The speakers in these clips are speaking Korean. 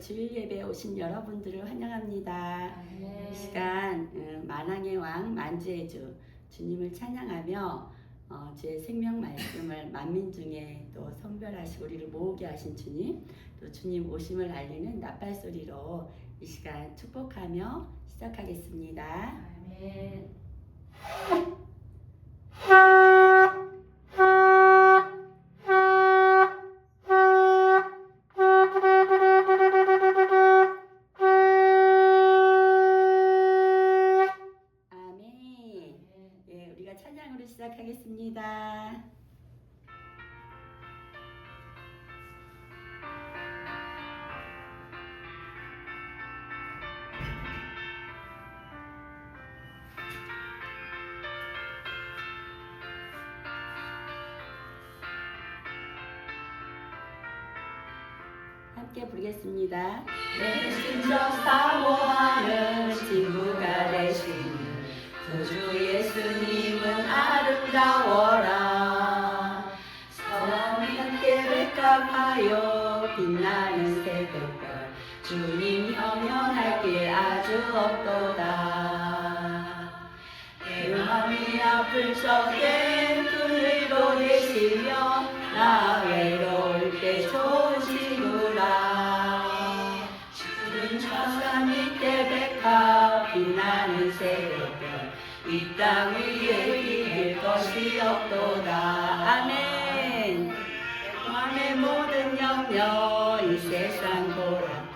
주일 예배에 오신 여러분들을 환영합니다. 네. 이 시간 만왕의 왕 만주의 주 주님을 찬양하며 주의 생명 말씀을 만민 중에 또 선별하시고 우리를 모으게 하신 주님, 또 주님 오심을 알리는 나팔 소리로 이 시간 축복하며 시작하겠습니다. 아멘. 아멘. 예, 우리가 찬양으로 시작하겠습니다. 함께 부르겠습니다. 내 심정 사모하는 친구가 되신 구주 예수님은 아름다워라. 사랑이 함께 백합하여 빛나는 새벽별 주님 영원할 길 아주 없도다. 내 맘이 아플 적에 그를 보내시며 나 외로울 때 좋은 친구라. 주님 천사 밑에 백합 빛나는 새벽별 이 땅 위에 비길 것이 없도다. 아멘. 맘의 모든 염려 이 세상 보라고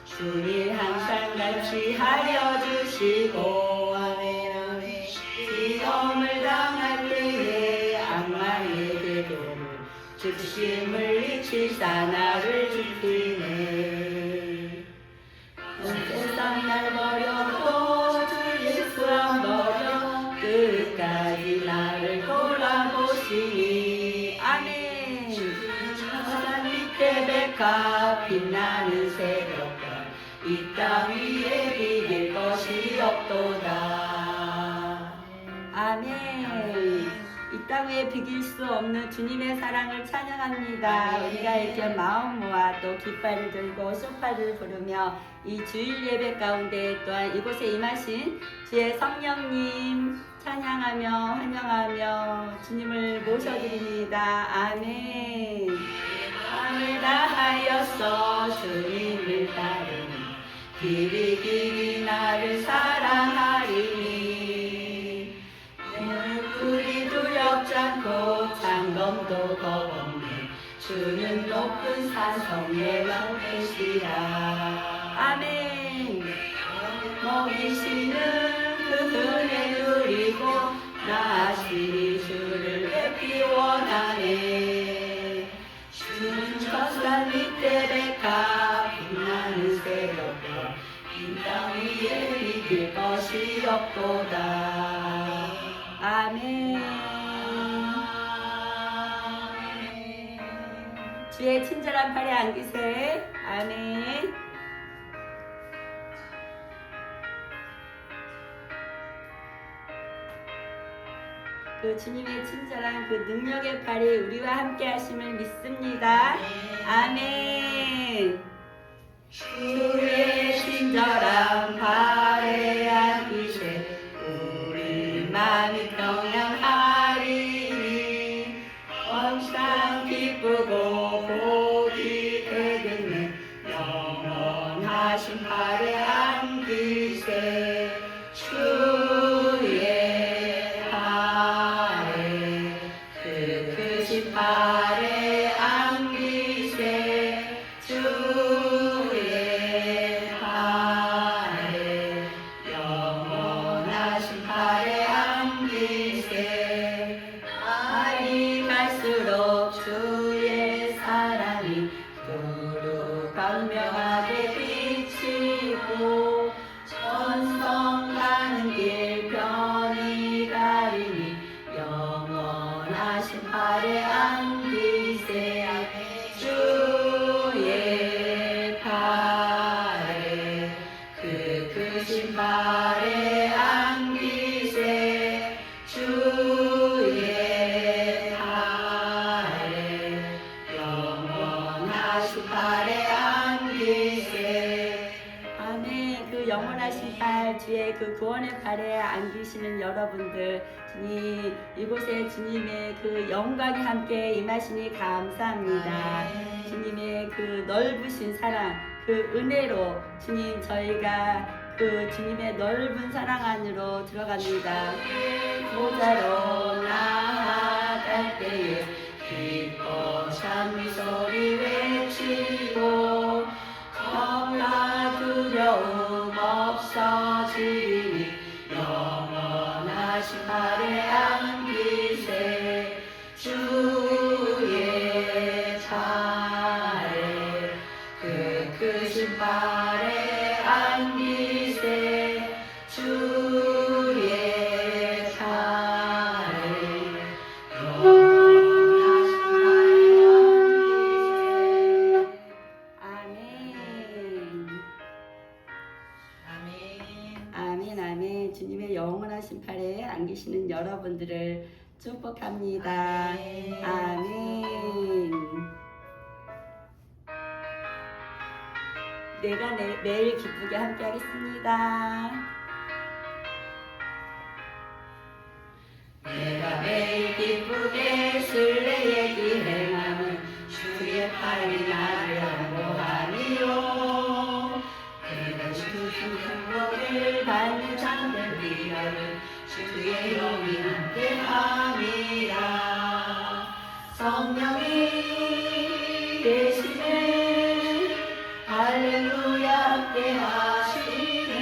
주님 항상 같이 하여 주시고 아멘. 시험을 당할 때에 악마의 궤도를 죽심을 잊히사 나를 지키네. 온 세상 날 버려도 주 예수 안 버려 끝까지 나를 돌아보시니 아멘. 천사 밑에 백합 빛나는 새벽별 이 땅 위에 비길 것이 없도다. 아멘. 이 땅 위에 비길 수 없는 주님의 사랑을 찬양합니다. 우리가 이렇게 마음 모아 또 깃발을 들고 쇼파를 부르며 이 주일 예배 가운데 또한 이곳에 임하신 주의 성령님 찬양하며 환영하며 주님을 모셔드립니다. 아멘. 마음을 다하였어 주님을 따르니 길이 길이 나를 사랑하리니 우리 두렵지 않고 장검도 겁없네 주는 높은 산성에 왕되시라. 아멘. 먹이시는 그 은혜 누리고 나시니 주를 뵙기 원하네. 주는 천사 밑에 백합 빛나는 새벽별 이 땅 위에 비길 것이 없도다. 아멘. 주의 친절한 팔에 안기세. 아멘. 그 주님의 친절한 그 능력의 팔이 우리와 함께 하심을 믿습니다. 아멘. 주의 친절한 팔에 안기세 우리 마음이 평안하리니 항상 기쁘고 복이 되겠네. 영원하신 팔에 안기세 주의 팔에 그 크신 팔에 안기세 주의 팔에 영원하신 팔에 안기세. 날이 갈수록 주의 사랑이 두루 광명하게 비치고 천성 가는 길 편히 가리니 영원하신 팔에 안기세 주의 팔에 그 크신 팔에 안기세 주의 팔에 영원하신 팔에 안기세 날 주의 그 구원의 발에 안기시는 여러분들, 주님 이곳에 주님의 그 영광이 함께 임하시니 감사합니다. 주님의 그 넓으신 사랑, 그 은혜로 주님 저희가 그 주님의 넓은 사랑 안으로 들어갑니다. 보좌로 나아갈 때에 기뻐 찬미소리 외치고 겁나 두려움 없어지니 영원하신 발에 안기세 주의 발에 그 크신 발에 안기세 주의 발에 영원하신 발에 안기세. 아멘. 아멘. 주님의 영원하신 발에 안기시는 여러분들을 축복합니다. 아멘. 내가 매일 기쁘게 함께 하겠습니다. 내가 매일 기쁘게 술래의 길 행함은 주의 팔이 나를 양보하니요. 그가 주신 행복을 받는 자들 위하여 주의 영이 함께함이라. 성령이 계시네 할렐루야 함께하시네.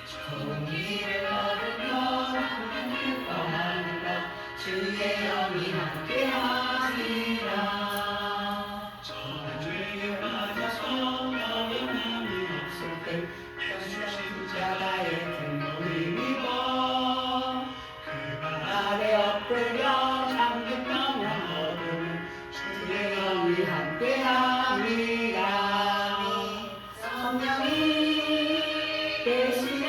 좋은 길을 걸으며 기뻐하는 것 주의 영이 함께하시라. 저주에 빠져서 영향이 없을 때 십자가의 등불을 힘입어 그가 아래 엎드려 잠든 영원 어둠을 주의 영이 함께함이라. 성령이 계시네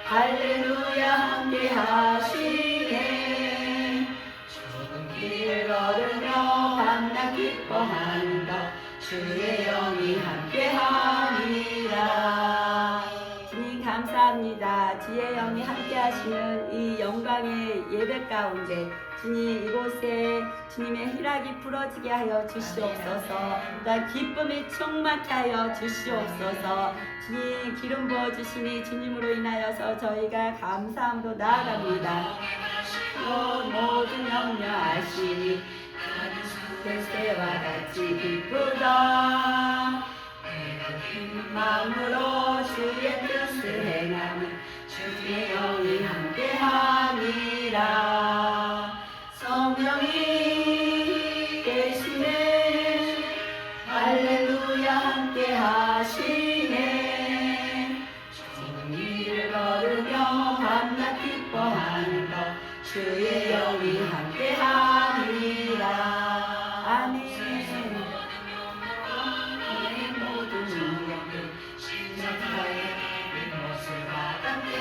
할렐루야 함께하시네. 좁은 길을 걸으며 밤낮 기뻐하는 것 주의 영이 함께함이라. 주님 감사합니다. 주의 영이 함께하시는 이 영광의 예배 가운데 주님 이곳에 주님의 희락이 부러지게 하여 주시옵소서. 또한 기쁨이 충만케 하여 주시옵소서. 주님 기름 부어주시니 주님으로 인하여서 저희가 감사함으로 나아갑니다. 모든 염려하시니 대세와 같이 기쁘다. 긴 마음으로 주의 뜻을 행하는 주의 영이 함께하니라. 성령이 계시네 할렐루야 함께하시네. 좋은 길을 걸으며 밤낮 기뻐하는 것 주의 영이 함께하니라. 아멘. 모든 능력들 신자의 것을 받았네.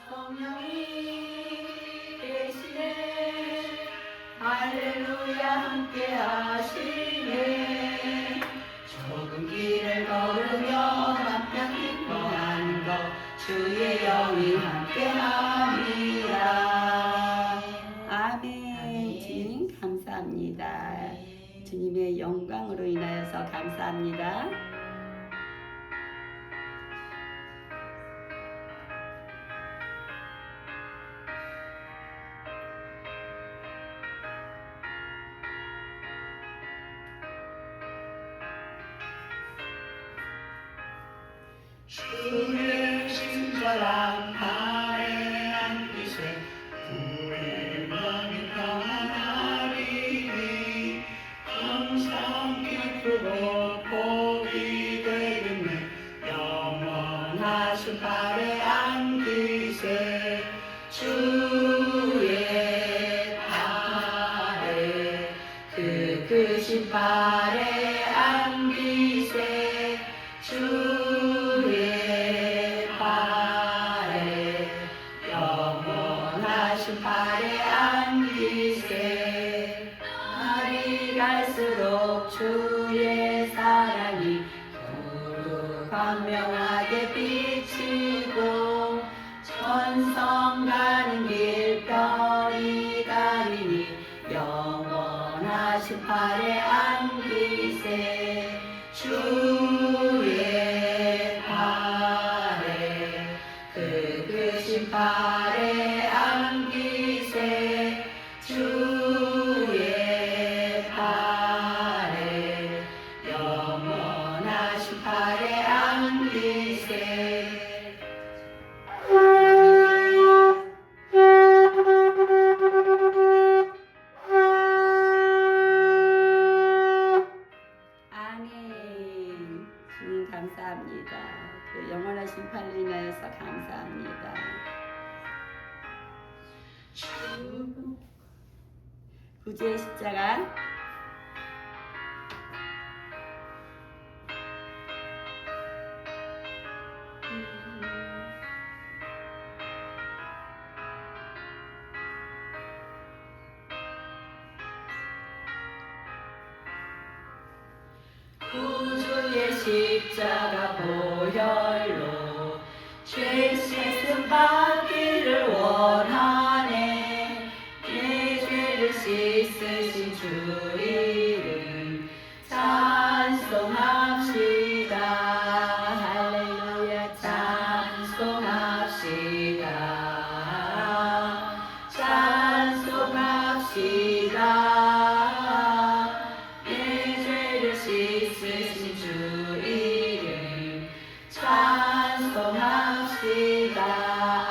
성령이 계시네 할렐루야 함께하시네. 좁은 길을 걸으며 밤낮 기뻐하는 것 주의 영이 함께함이라. 아멘. 주님 감사합니다. 주님의 영광으로 인하여서 감사합니다. 주의 친절한 발에 안기세 우리 마음이 평안하리니 항상 기쁘고 복이 되겠네. 영원하신 발에 안기세 주의 발에 그 크신 발에 안기세 주의 발에 영원하신 발에 주의 사랑이 두루 광명하게 비치고 천성 가는 길 별이 가리니 영원하신 팔에 안기세 주의 팔에 그으신 팔에 안기세 주의 팔에 영원하신 팔에 안기세 아멘. 주님 감사합니다. 그 영원하신 팔로 인하여서 감사합니다. 구주의 십자가 구주의 십자가 보혈로 죄 씻음 받기를 원하네 내 죄를 씻으신 주 이름 찬송합시다 할렐루야 찬송합시다 찬송합시다 씻으신 주 이름 찬송합시다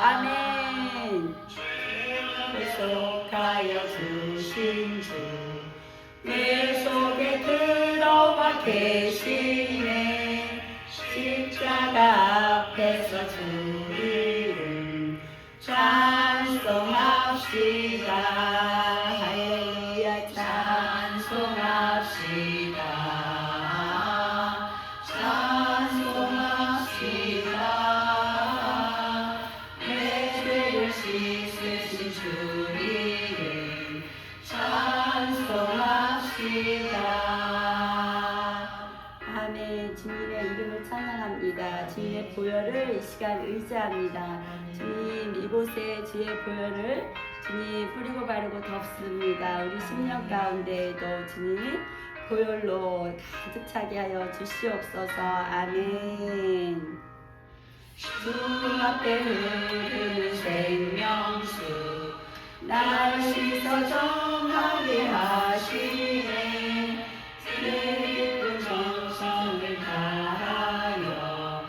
아멘 속하여 주신 주 내 속에 들어와 계시네 십자가 앞에서 주 이름 찬송합시다 할렐루야 찬송합시다 내 죄를 씻으신 주 이름 찬송합시다 아멘 주님의 이름을 찬양합니다 주님의 보혈을 이 시간 의지합니다 주님 이곳에 주의 보혈을 주님 뿌리고 바르고 덮습니다 우리 심령 가운데에도 주님 보혈로 가득 차게 하여 주시옵소서 아멘 주 앞에 흐르는 생명수 날 씻어 정하게 하시네 내 깊은 정성을 다하여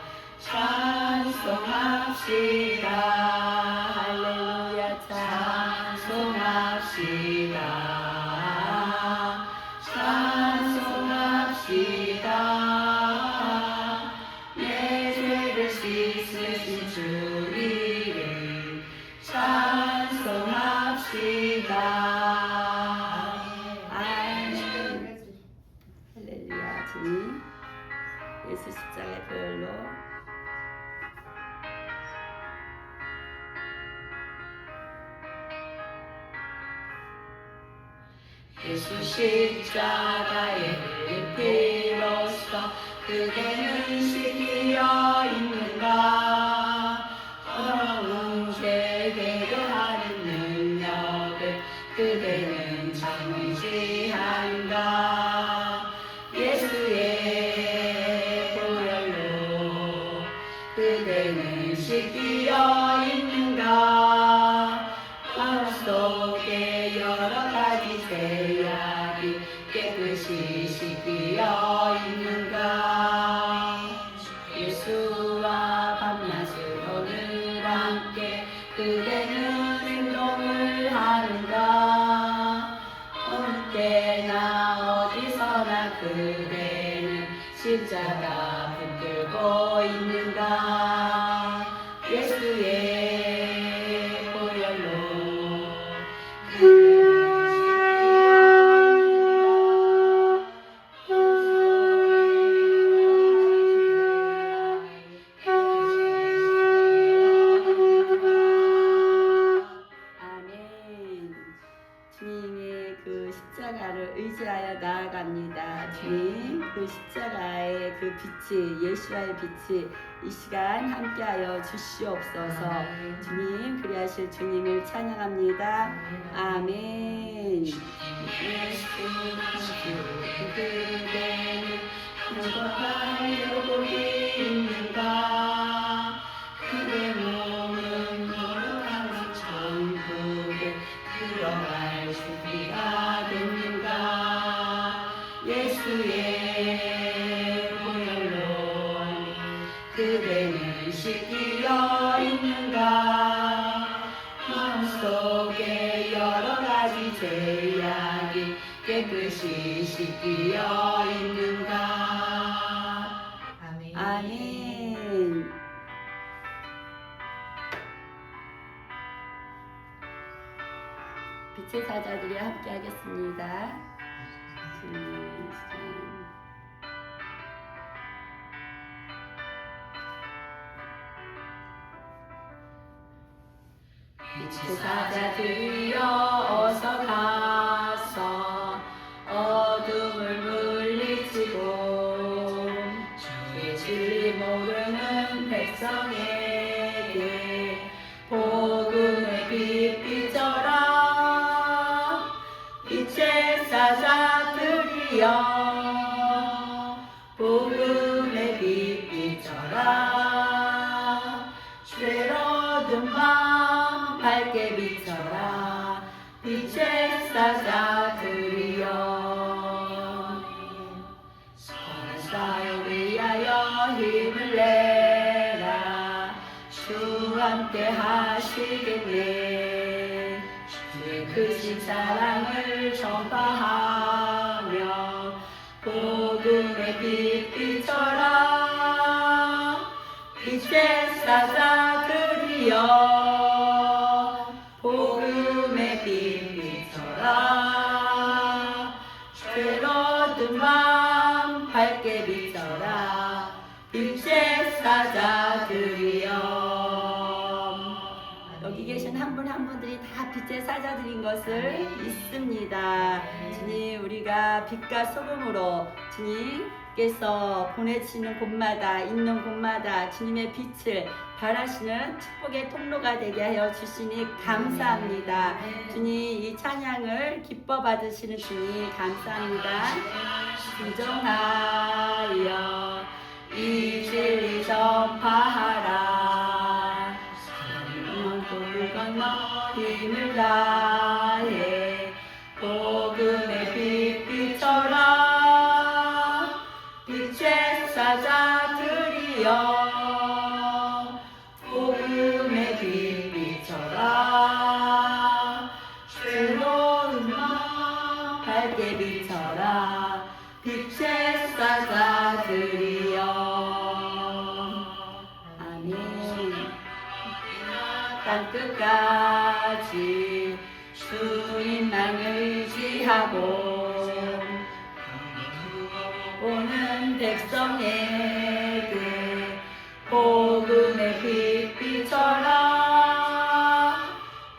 찬송합시다 할렐루야 찬송합시다 찬송합시다 내 죄를 씻으신 주 이름 찬송합시다 아멘 할렐루야 주님 예수 십자가의 보혈로 예수 십자가의 흘린 피로써 그대는 씻기어 있는가 더러운 죄 배려하는 능력을 그대는 정지한가 예수의 보혈로 그대는 씻기어 있는가 마음 속에 여러 가지 죄악이 깨끗이 씻기어 있는가 예수와 밤낮으로 늘 함께 그대는 행동을 하는가 어느 때나 어디서나 그대는 십자가 붙들고 있는가 예수의 보혈로 아멘 주님의 그 십자가를 의지하여 나아갑니다 주님 주님 그 십자가의 그 빛이 예수와의 빛이 이 시간 함께하여 주시옵소서. 주님 그리하실 주님을 찬양합니다. 아멘. 예수 그대는 누가 있는가 그대 몸은 노력하는 천국에 들어갈 준비가 됐는가 예수의 보혈로 그대는 씻기어 있는가 마음속에 여러가지 죄악이 깨끗이 씻기어 있는가. 아멘. 아멘. 빛의 사자들이 함께 하겠습니다. 빛의 사자들이여 어서 가서 어둠을 물리치고 주의 진리 모르는 백성에게 복음의 빛 비춰라 빛의 사자들이여 복음의 빛 비춰라 죄로든 밤 밝게 비춰라 빛의 사자들이여 선한 사역 위하여 힘을 내라 주 함께 하시겠네 주의 크신 사랑을 전파하며 복음의 빛 비춰라 빛의 사자들이여 복음의 빛 비춰라 죄로든 밤 밝게 비춰라 빛의 사자들이여. 여기 계신 한 분 한 분들이 다 빛의 사자들인 것을 믿습니다. 주님 우리가 빛과 소금으로 주님께서 보내시는 곳마다 있는 곳마다 주님의 빛을 발하시는 축복의 통로가 되게 하여 주시니 감사합니다. 주님 이 찬양을 기뻐 받으시는 주님 감사합니다. 진정하여 이 진리 전파하라 돌 건너 힘을 다해 복음의 빛 비춰라 빛의 사자들이여 복음의 빛 비춰라 죄로운 마음 밝게 비춰라 빛의 사자들이여. 땅끝까지 주님만 의지하고 오는 백성에게 복음의 빛 비춰라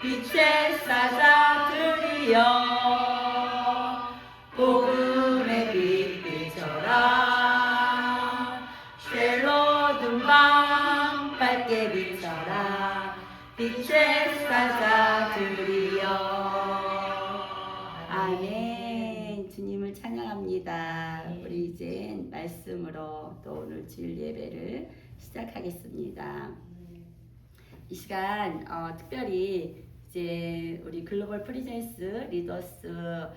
빛의 사자들이여 복음의 빛 비춰라 쉘로든 밤 밝게 비춰라 빛의 사자들이여. 아멘. 주님을 찬양합니다. 우리 이제 말씀으로 또 오늘 주일 예배를 시작하겠습니다. 이 시간 특별히 이제 우리 글로벌 프리젠스 리더스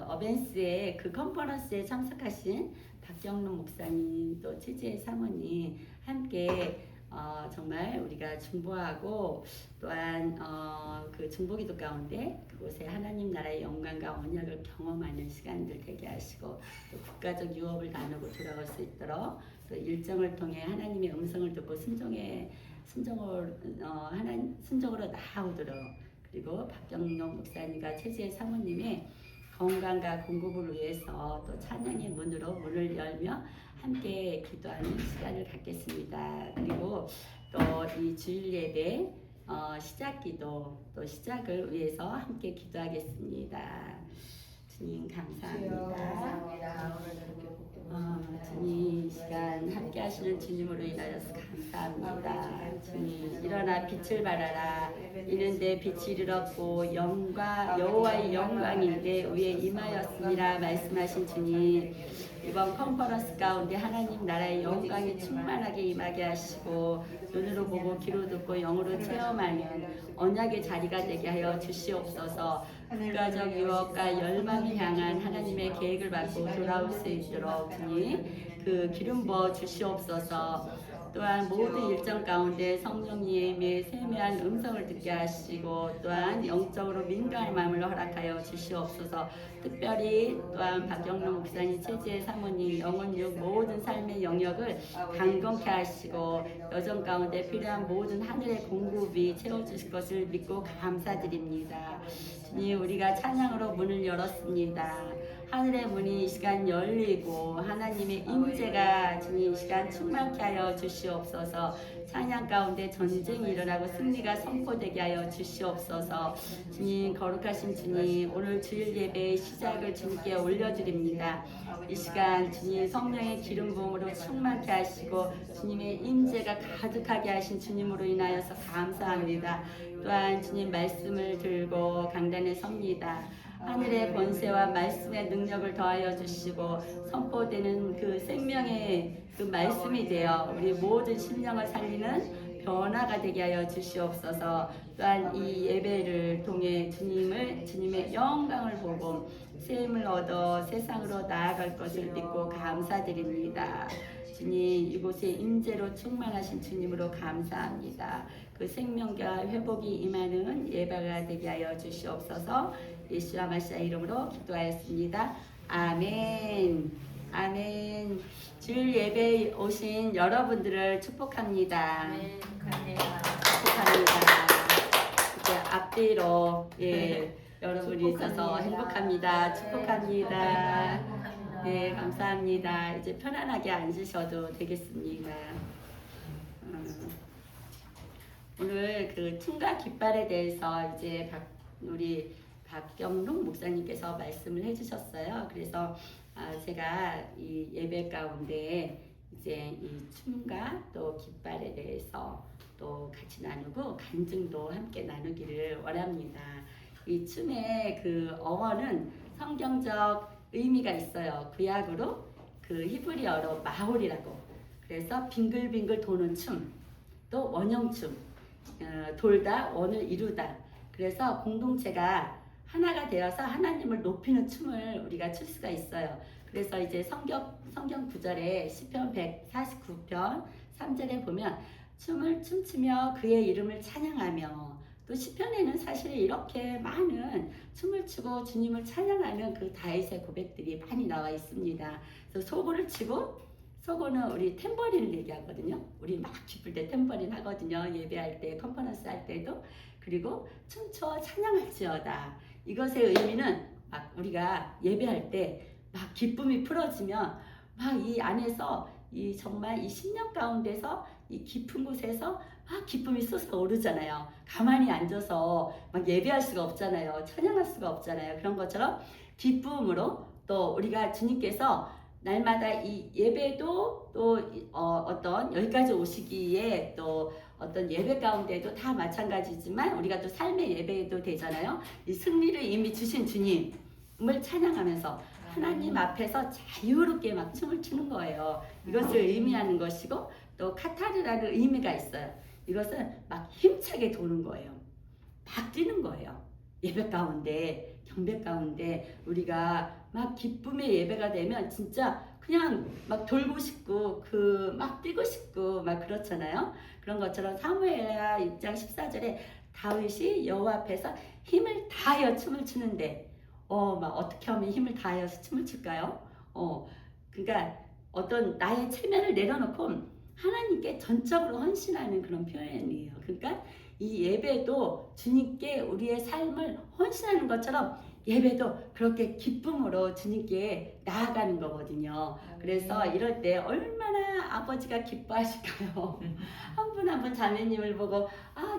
어벤스의 그 컨퍼런스에 참석하신 박경록 목사님 또 최지혜 사모님 함께 정말 우리가 중보하고 또한 그 중보기도 가운데 그곳에 하나님 나라의 영광과 언약을 경험하는 시간들 되게 하시고 또 국가적 유업을 나누고 돌아올 수 있도록 또 일정을 통해 하나님의 음성을 듣고 순종으로 나아오도록 그리고 박경록 목사님과 최지혜 사모님의 건강과 공급을 위해서 또 찬양의 문을 열며 함께 기도하는 시간을 갖겠습니다. 그리고 또 이 주일 예배 시작 기도 또 시작을 위해서 함께 기도하겠습니다. 주님 감사합니다. 주님 이 시간 함께 하시는 주님으로 인하여서 감사합니다. 주님 일어나 빛을 발하라. 이는 내 빛이 이르렀고 여호와의 영광이 내 위에 임하였습니다. 말씀하신 주님, 이번 컨퍼런스 가운데 하나님 나라의 영광이 충만하게 임하게 하시고 눈으로 보고 귀로 듣고 영으로 체험하는 언약의 자리가 되게 하여 주시옵소서. 국가적 유업과 열망을 향한 하나님의 계획을 받고 돌아올 수 있도록 주님 그 기름 부어 주시옵소서. 또한 모든 일정 가운데 성령님의 세미한 음성을 듣게 하시고 또한 영적으로 민감한 마음을 허락하여 주시옵소서. 특별히 또한 박경록 목사님, 최지혜 사모님, 영혼육 모든 삶의 영역을 강건케 하시고 여정 가운데 필요한 모든 하늘의 공급이 채워주실 것을 믿고 감사드립니다. 주님, 우리가 찬양으로 문을 열었습니다. 하늘의 문이 이 시간 열리고 하나님의 임재가 주님 이 시간 충만케 하여 주시옵소서. 찬양 가운데 전쟁이 일어나고 승리가 선포되게 하여 주시옵소서. 주님, 거룩하신 주님, 오늘 주일 예배의 시작을 주님께 올려드립니다. 이 시간 주님 성령의 기름 부음으로 충만케 하시고 주님의 임재가 가득하게 하신 주님으로 인하여서 감사합니다. 또한 주님 말씀을 들고 강단에 섭니다. 하늘의 권세와 말씀의 능력을 더하여 주시고 선포되는 그 생명의 그 말씀이 되어 우리 모든 심령을 살리는 변화가 되게 하여 주시옵소서. 또한 이 예배를 통해 주님의 영광을 보고 새 힘을 얻어 세상으로 나아갈 것을 믿고 감사드립니다. 주님, 이곳에 임재로 충만하신 주님으로 감사합니다. 그 생명과 회복이 임하는 예배가 되게 하여 주시옵소서. 예수와 마시아 이름으로 기도하였습니다. 아멘. 아멘. 주일 예배에 오신 여러분들을 축복합니다. 축복합니다. 이제 앞뒤로 여러분이 있어서 행복합니다. 축복합니다. 네, 감사합니다. 이제 편안하게 앉으셔도 되겠습니다. 오늘 그 춤과 깃발에 대해서 이제 우리 박경록 목사님께서 말씀을 해주셨어요. 그래서 제가 이 예배 가운데 이제 이 춤과 또 깃발에 대해서 또 같이 나누고 간증도 함께 나누기를 원합니다. 이 춤의 그 어원은 성경적 의미가 있어요. 구약으로 그 히브리어로 마홀이라고. 그래서 빙글빙글 도는 춤, 또 원형춤, 돌다 원을 이루다. 그래서 공동체가 하나가 되어서 하나님을 높이는 춤을 우리가 출 수가 있어요. 그래서 이제 성경 구절에 시편 149편 3절에 보면 춤을 춤추며 그의 이름을 찬양하며, 또 시편에는 사실 이렇게 많은 춤을 추고 주님을 찬양하는 그 다윗의 고백들이 많이 나와 있습니다. 그래서 소고를 치고, 소고는 우리 탬버린을 얘기하거든요. 우리 막 기쁠 때 탬버린 하거든요. 예배할 때, 컨퍼런스 할 때도. 그리고 춤춰 찬양할지어다. 이것의 의미는 막 우리가 예배할 때 막 기쁨이 풀어지면 막 이 안에서 이 정말 이 심령 가운데서 이 깊은 곳에서 막 기쁨이 솟아오르잖아요. 가만히 앉아서 막 예배할 수가 없잖아요. 찬양할 수가 없잖아요. 그런 것처럼 기쁨으로 또 우리가 주님께서 날마다 이 예배도 또 어떤 여기까지 오시기에 또 어떤 예배 가운데도 다 마찬가지지만 우리가 또 삶의 예배도 되잖아요. 이 승리를 이미 주신 주님을 찬양하면서 하나님 앞에서 자유롭게 막 춤을 추는 거예요. 이것을 의미하는 것이고, 또 카타르라는 의미가 있어요. 이것은 막 힘차게 도는 거예요. 막 뛰는 거예요. 예배 가운데, 경배 가운데 우리가 막 기쁨의 예배가 되면 진짜 그냥 막 돌고 싶고 막 뛰고 싶고 막 그렇잖아요. 그런 것처럼 사무엘하 6장 14절에 다윗이 여호와 앞에서 힘을 다하여 춤을 추는데 막 어떻게 하면 힘을 다하여서 춤을 출까요? 그러니까 어떤 나의 체면을 내려놓고 하나님께 전적으로 헌신하는 그런 표현이에요. 그러니까 이 예배도 주님께 우리의 삶을 헌신하는 것처럼 예배도 그렇게 기쁨으로 주님께 나아가는 거거든요. 그래서 이럴 때 얼마나 아버지가 기뻐하실까요? 한 분 한 분 자매님을 보고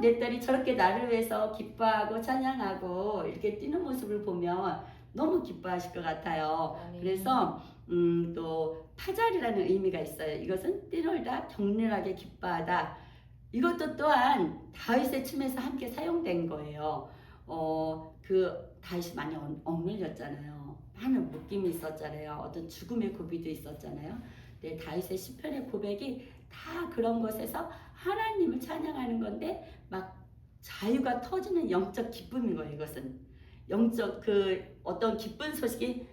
내 딸이 저렇게 나를 위해서 기뻐하고 찬양하고 이렇게 뛰는 모습을 보면 너무 기뻐하실 것 같아요. 아멘. 그래서 또 파절이라는 의미가 있어요. 이것은 뛰놀다 격렬하게 기뻐하다. 이것도 또한 다윗의 춤에서 함께 사용된 거예요. 그 다윗이 많이 억눌렸잖아요. 많은 묶임이 있었잖아요. 어떤 죽음의 고비도 있었잖아요. 근데 다윗의 시편의 고백이 다 그런 것에서 하나님을 찬양하는 건데 막 자유가 터지는 영적 기쁨인 거예요. 이것은 영적 그 어떤 기쁜 소식이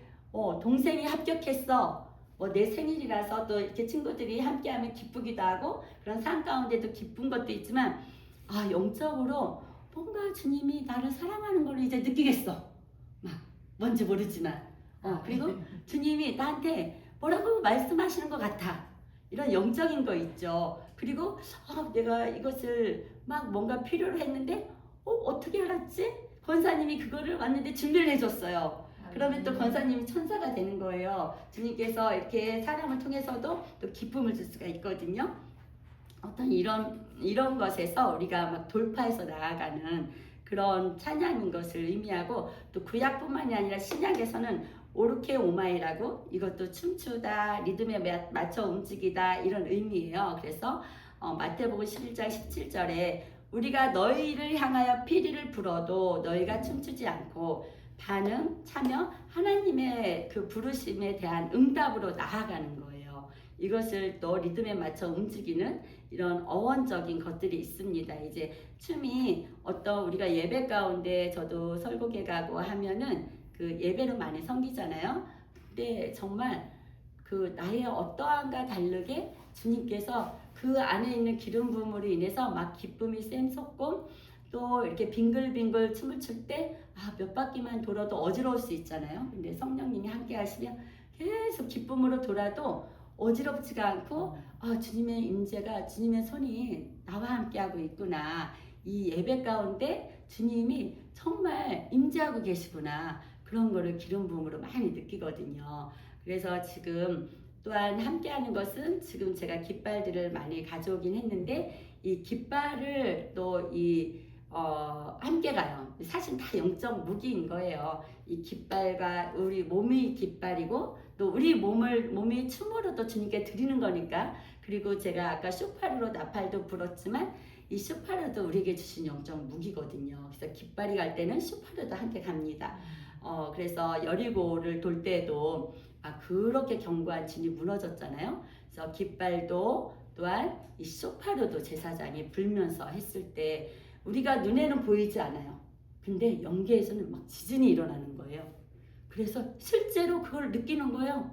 동생이 합격했어. 뭐 내 생일이라서 또 이렇게 친구들이 함께하면 기쁘기도 하고 그런 삶 가운데도 기쁜 것도 있지만 영적으로 뭔가 주님이 나를 사랑하는 걸 이제 느끼겠어. 막 뭔지 모르지만 그리고 주님이 나한테 뭐라고 말씀하시는 것 같아. 이런 영적인 거 있죠. 그리고 내가 이것을 막 뭔가 필요로 했는데 어떻게 알았지? 권사님이 그거를 왔는데 준비를 해줬어요. 그러면 또 권사님이 천사가 되는 거예요. 주님께서 이렇게 사람을 통해서도 또 기쁨을 줄 수가 있거든요. 어떤 이런 것에서 우리가 막 돌파해서 나아가는 그런 찬양인 것을 의미하고 또 구약뿐만이 아니라 신약에서는 오르케 오마이라고 이것도 춤추다 리듬에 맞춰 움직이다 이런 의미예요. 그래서 마태복음 11장 17절에 우리가 너희를 향하여 피리를 불어도 너희가 춤추지 않고 반응, 참여, 하나님의 그 부르심에 대한 응답으로 나아가는 거예요. 이것을 또 리듬에 맞춰 움직이는 이런 어원적인 것들이 있습니다. 이제 춤이 어떤 우리가 예배 가운데 저도 설국에 가고 하면은 그 예배로 많이 섬기잖아요. 근데 정말 그 나의 어떠한가 다르게 주님께서 그 안에 있는 기름 부음으로 인해서 막 기쁨이 샘솟고 또 이렇게 빙글빙글 춤을 출 때 몇 바퀴만 돌아도 어지러울 수 있잖아요. 근데 성령님이 함께 하시면 계속 기쁨으로 돌아도 어지럽지가 않고 주님의 임재가 주님의 손이 나와 함께 하고 있구나. 이 예배 가운데 주님이 정말 임재하고 계시구나. 그런 거를 기름 부음으로 많이 느끼거든요. 그래서 지금 또한 함께하는 것은 지금 제가 깃발들을 많이 가져오긴 했는데 이 깃발을 또 함께 가요. 사실 다 영적 무기인 거예요. 이 깃발과 우리 몸이 깃발이고 또 우리 몸이 춤으로도 주님께 드리는 거니까. 그리고 제가 아까 쇼파르로 나팔도 불었지만 이 쇼파르도 우리에게 주신 영적 무기거든요. 그래서 깃발이 갈 때는 쇼파르도 함께 갑니다. 그래서 여리고를 돌 때도 그렇게 견고한 진이 무너졌잖아요. 그래서 깃발도 또한 이 쇼파르도 제사장이 불면서 했을 때 우리가 눈에는 보이지 않아요. 근데 영계에서는 막 지진이 일어나는 거예요. 그래서 실제로 그걸 느끼는 거예요.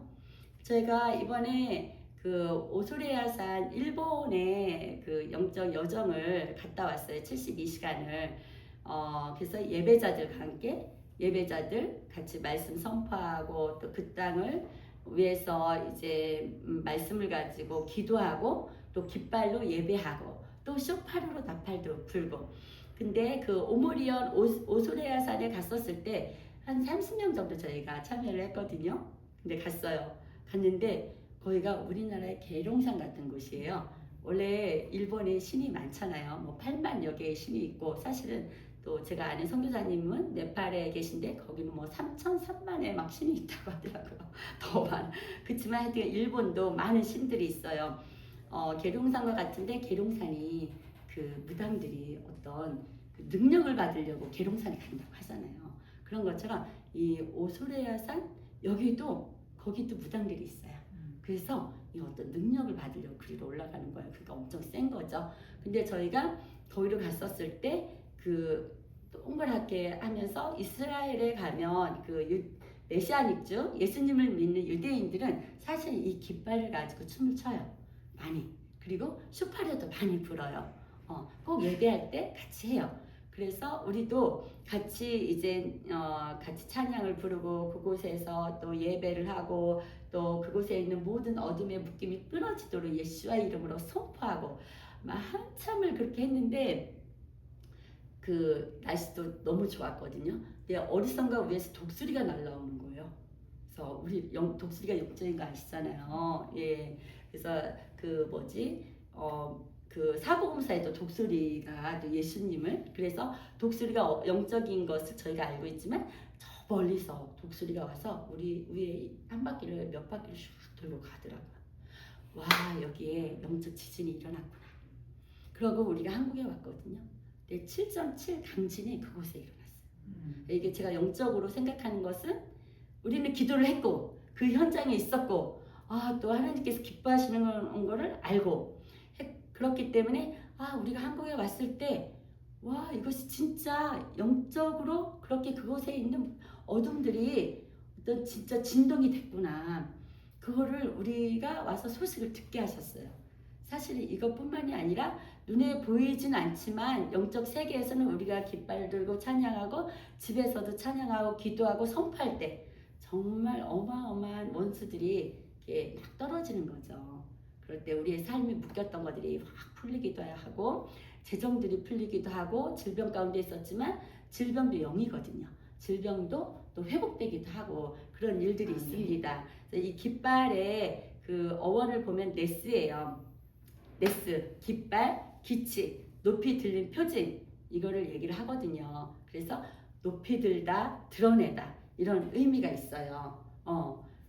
제가 이번에 그 오소레야산 일본의 그 영적 여정을 갔다 왔어요. 72시간을. 그래서 예배자들과 함께 예배자들 같이 말씀 선포하고 또 그 땅을 위해서 이제 말씀을 가지고 기도하고 또 깃발로 예배하고 또 쇼파르로 나팔도 불고. 근데 그 오모리현 오소레야산에 갔었을 때 한 30명 정도 저희가 참여를 했거든요. 근데 갔는데 거기가 우리나라의 계룡산 같은 곳이에요. 원래 일본에 신이 많잖아요. 뭐 8만여 개의 신이 있고 사실은 또 제가 아는 선교사님은 네팔에 계신데 거기는 뭐 3,000~3만의 막 신이 있다고 하더라고요. 더 많아. 그렇지만 하여튼 일본도 많은 신들이 있어요. 계룡산과 같은데 계룡산이 그 무당들이 어떤 그 능력을 받으려고 계룡산에 간다고 하잖아요. 그런 것처럼 이 오소레야산 거기도 무당들이 있어요. 그래서 이 어떤 능력을 받으려고 그리로 올라가는 거예요. 그러니까 엄청 센 거죠. 근데 저희가 거기로 갔었을 때 그 동그랗게 하면서 이스라엘에 가면 그 메시아닉주 예수님을 믿는 유대인들은 사실 이 깃발을 가지고 춤을 춰요. 많이. 그리고 쇼파르도 많이 불어요. 꼭 예배할 때 같이 해요. 그래서 우리도 같이 이제 같이 찬양을 부르고 그곳에서 또 예배를 하고 또 그곳에 있는 모든 어둠의 묶임이 끊어지도록 예수와 이름으로 선포하고 막 한참을 그렇게 했는데 그 날씨도 너무 좋았거든요. 근데 어디선가 위에서 독수리가 날라오는 거예요. 그래서 우리 독수리가 영적인 거 아시잖아요. 예. 그래서 그 사복음사에도 독수리가 또 예수님을 그래서 독수리가 영적인 것을 저희가 알고 있지만 저 멀리서 독수리가 와서 우리 위에 한 바퀴를 몇 바퀴를 슉 돌고 가더라고요. 와, 여기에 영적 지진이 일어났구나. 그러고 우리가 한국에 왔거든요. 근데 7.7 강진이 그곳에 일어났어요. 이게 제가 영적으로 생각하는 것은 우리는 기도를 했고 그 현장에 있었고 또 하나님께서 기뻐하시는 거를 알고 그렇기 때문에 우리가 한국에 왔을 때 와, 이것이 진짜 영적으로 그렇게 그곳에 있는 어둠들이 어떤 진짜 진동이 됐구나. 그거를 우리가 와서 소식을 듣게 하셨어요. 사실 이것뿐만이 아니라 눈에 보이진 않지만 영적 세계에서는 우리가 깃발 들고 찬양하고 집에서도 찬양하고 기도하고 선포할 때 정말 어마어마한 원수들이 이렇게 막 떨어지는 거죠. 그럴 때 우리의 삶이 묶였던 것들이 확 풀리기도 하고 재정들이 풀리기도 하고 질병 가운데 있었지만 질병도 영이거든요. 질병도 또 회복되기도 하고 그런 일들이 있습니다. 이 깃발의 그 어원을 보면 네스예요. 네스, 깃발, 기치, 높이 들린 표징 이거를 얘기를 하거든요. 그래서 높이 들다, 드러내다 이런 의미가 있어요.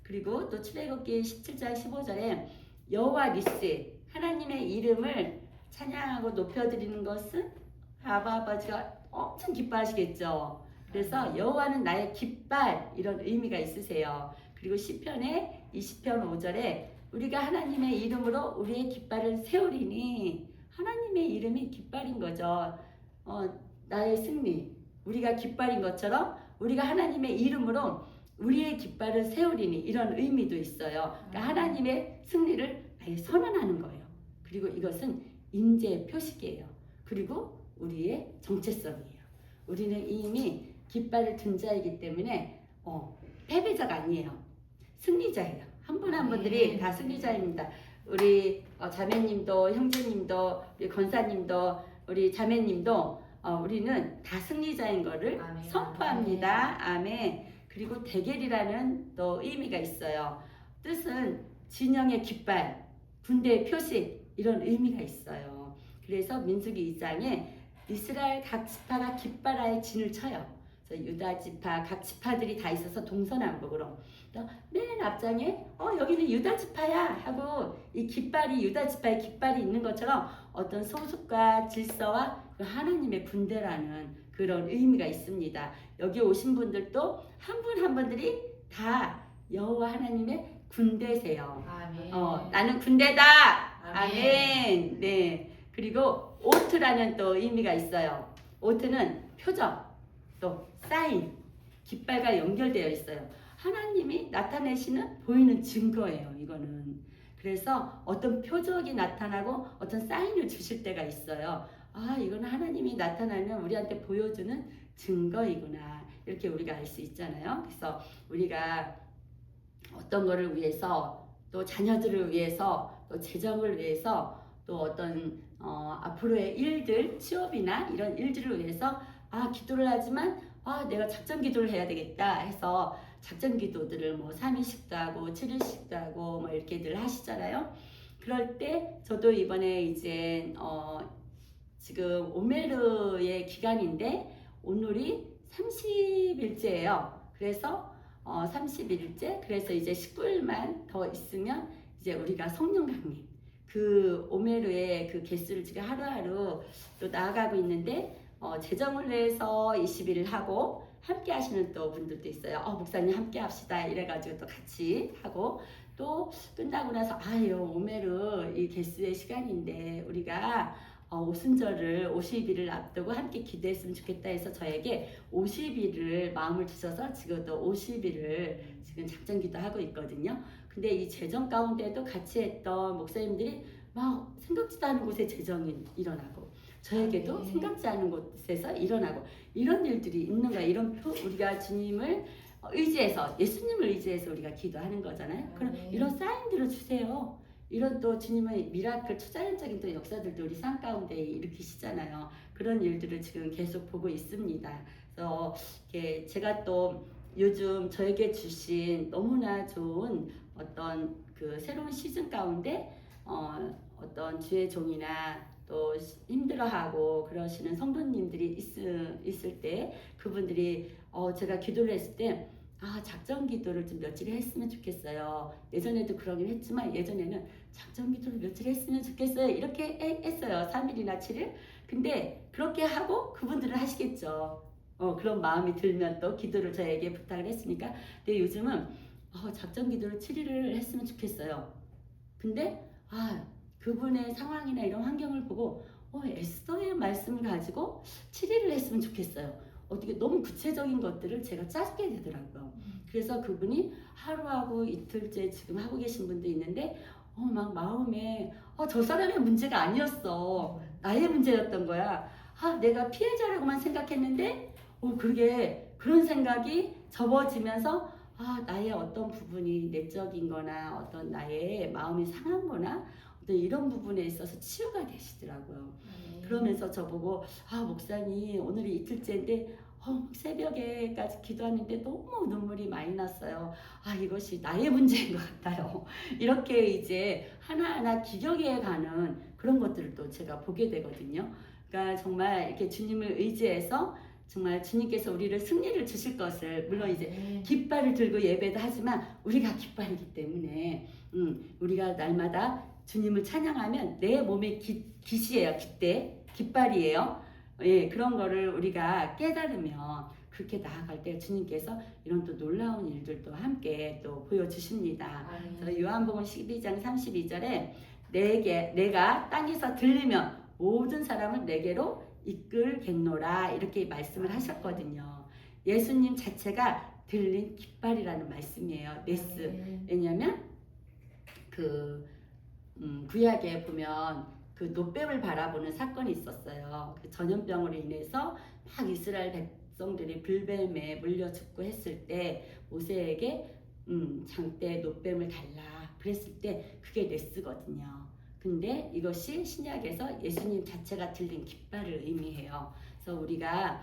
그리고 또 출애굽기 17장 15절에 여호와 니시 하나님의 이름을 찬양하고 높여드리는 것은 아버지가 엄청 기뻐하시겠죠. 그래서 여호와는 나의 깃발 이런 의미가 있으세요. 그리고 시편의 20편 5절에 우리가 하나님의 이름으로 우리의 깃발을 세우리니 하나님의 이름이 깃발인 거죠. 나의 승리 우리가 깃발인 것처럼 우리가 하나님의 이름으로 우리의 깃발을 세우리니 이런 의미도 있어요. 그러니까 하나님의 승리를 아예 선언하는 거예요. 그리고 이것은 임재의 표식이에요. 그리고 우리의 정체성이에요. 우리는 이미 깃발을 든 자이기 때문에 패배자가 아니에요. 승리자예요. 한 분 한 분들이 다 승리자입니다. 우리 자매님도 형제님도 우리 권사님도 우리 자매님도 우리는 다 승리자인 것을 선포합니다. 아멘. 그리고 대결이라는 또 의미가 있어요. 뜻은 진영의 깃발, 군대의 표식 이런 의미가 있어요. 그래서 민수기 2장에 이스라엘 각 지파가 깃발아에 진을 쳐요. 그래서 유다 지파 각 지파들이 다 있어서 동서남북으로 맨 앞장에 여기는 유다 지파야 하고 이 깃발이 유다 지파의 깃발이 있는 것처럼 어떤 소속과 질서와 하나님의 군대라는 그런 의미가 있습니다. 여기 오신 분들도 한 분 한 분들이 다 여호와 하나님의 군대세요. 아멘. 나는 군대다. 아멘. 네. 그리고 오트라는 또 의미가 있어요. 오트는 표적, 또 사인, 깃발과 연결되어 있어요. 하나님이 나타내시는 보이는 증거예요. 이거는. 그래서 어떤 표적이 나타나고 어떤 사인을 주실 때가 있어요. 이거는 하나님이 나타나면 우리한테 보여주는 증거이구나. 이렇게 우리가 알 수 있잖아요. 그래서 우리가 어떤 거를 위해서 또 자녀들을 위해서 또 재정을 위해서 또 어떤 앞으로의 일들, 취업이나 이런 일들을 위해서 기도를 하지만 내가 작전 기도를 해야 되겠다 해서 작전 기도들을 뭐 3일씩도 하고 7일씩도 하고 뭐 이렇게들 하시잖아요. 그럴 때 저도 이번에 이제 지금 오메르의 기간인데 오늘이 30일째예요. 그래서 30일째 그래서 이제 19일만 더 있으면 이제 우리가 성령 강림 그 오메르의 그 개수를 지금 하루하루 또 나아가고 있는데 재정을 위해서 20일을 하고 함께 하시는 또 분들도 있어요. 목사님 함께 합시다 이래가지고 또 같이 하고 또 끝나고 나서 오메르 이 개수의 시간인데 우리가 오순절을 50일을 앞두고 함께 기도했으면 좋겠다 해서 저에게 50일을 마음을 주셔서 지금 또 50일을 지금 작전 기도하고 있거든요. 근데 이 재정 가운데도 같이 했던 목사님들이 막 생각지도 않은 곳에 재정이 일어나고 저에게도 생각지 않은 곳에서 일어나고 이런 일들이 있는 거야. 우리가 주님을 의지해서 예수님을 의지해서 우리가 기도하는 거잖아요. 그럼 이런 사인들을 주세요. 이런 또 주님의 미라클 초자연적인 또 역사들도 우리 삶 가운데 일으키시잖아요. 그런 일들을 지금 계속 보고 있습니다. 그래서 제가 또 요즘 저에게 주신 너무나 좋은 어떤 그 새로운 시즌 가운데 어떤 주의 종이나 또 힘들어하고 그러시는 성도님들이 있을 때 그분들이 제가 기도를 했을 때 작전 기도를 좀 며칠 했으면 좋겠어요. 예전에도 그러긴 했지만 예전에는 작전 기도를 며칠 했으면 좋겠어요. 이렇게 했어요. 3일이나 7일. 근데 그렇게 하고 그분들은 하시겠죠. 그런 마음이 들면 또 기도를 저에게 부탁을 했으니까. 근데 요즘은 작전 기도를 7일을 했으면 좋겠어요. 근데 그분의 상황이나 이런 환경을 보고 에스더의 말씀을 가지고 7일을 했으면 좋겠어요. 어떻게 너무 구체적인 것들을 제가 짜게 되더라고요. 그래서 그분이 하루하고 이틀째 지금 하고 계신 분도 있는데 막 마음에 저 사람의 문제가 아니었어. 나의 문제였던 거야. 내가 피해자라고만 생각했는데 그게 그런 생각이 접어지면서 나의 어떤 부분이 내적인 거나 어떤 나의 마음이 상한 거나 어떤 이런 부분에 있어서 치유가 되시더라고요. 그러면서 저보고 목사님 오늘이 이틀째인데 새벽에까지 기도하는데 너무 눈물이 많이 났어요. 이것이 나의 문제인 것 같아요. 이렇게 이제 하나하나 기적해 가는 그런 것들을 또 제가 보게 되거든요. 그러니까 정말 이렇게 주님을 의지해서 정말 주님께서 우리를 승리를 주실 것을 물론 이제 깃발을 들고 예배도 하지만 우리가 깃발이기 때문에 우리가 날마다 주님을 찬양하면 내 몸의 깃이에요. 깃발이에요. 예, 그런 거를 우리가 깨달으면 그렇게 나아갈 때 주님께서 이런 또 놀라운 일들도 함께 또 보여주십니다. 그래서 요한복음 12장 32절에 내가 땅에서 들리면 모든 사람을 내게로 이끌겠노라 이렇게 말씀을 하셨거든요. 예수님 자체가 들린 깃발이라는 말씀이에요. 네스. 왜냐하면 구약에 보면 그 노뱀을 바라보는 사건이 있었어요. 그 전염병으로 인해서 막 이스라엘 백성들이 불뱀에 물려 죽고 했을 때 모세에게 장대 노뱀을 달라 그랬을 때 그게 네스거든요. 근데 이것이 신약에서 예수님 자체가 들린 깃발을 의미해요. 그래서 우리가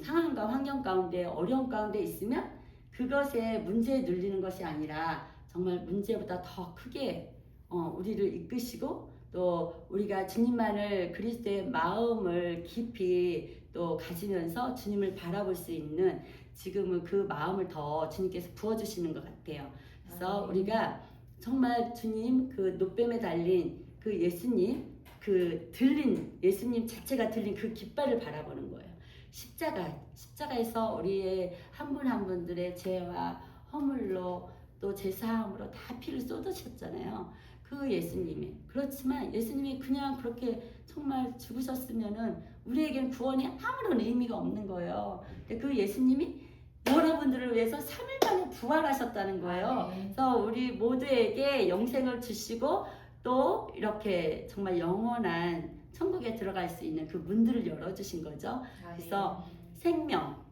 상황과 환경 가운데 어려움 가운데 있으면 그것에 문제에 눌리는 것이 아니라 정말 문제보다 더 크게 우리를 이끄시고 또 우리가 주님만을 그리스도의 마음을 깊이 또 가지면서 주님을 바라볼 수 있는 지금은 그 마음을 더 주님께서 부어주시는 것 같아요. 그래서 우리가 정말 주님 그 노뱀에 달린 그 예수님 예수님 자체가 들린 그 깃발을 바라보는 거예요. 십자가에서 우리의 한 분 한 분들의 죄와 허물로 또 제사함으로 다 피를 쏟으셨잖아요. 그 예수님이. 그렇지만 예수님이 그냥 그렇게 정말 죽으셨으면은 우리에겐 구원이 아무런 의미가 없는 거예요. 근데 그 예수님이 여러분들을 위해서 3일 만에 부활하셨다는 거예요. 그래서 우리 모두에게 영생을 주시고 또 이렇게 정말 영원한 천국에 들어갈 수 있는 그 문들을 열어주신 거죠. 그래서 생명,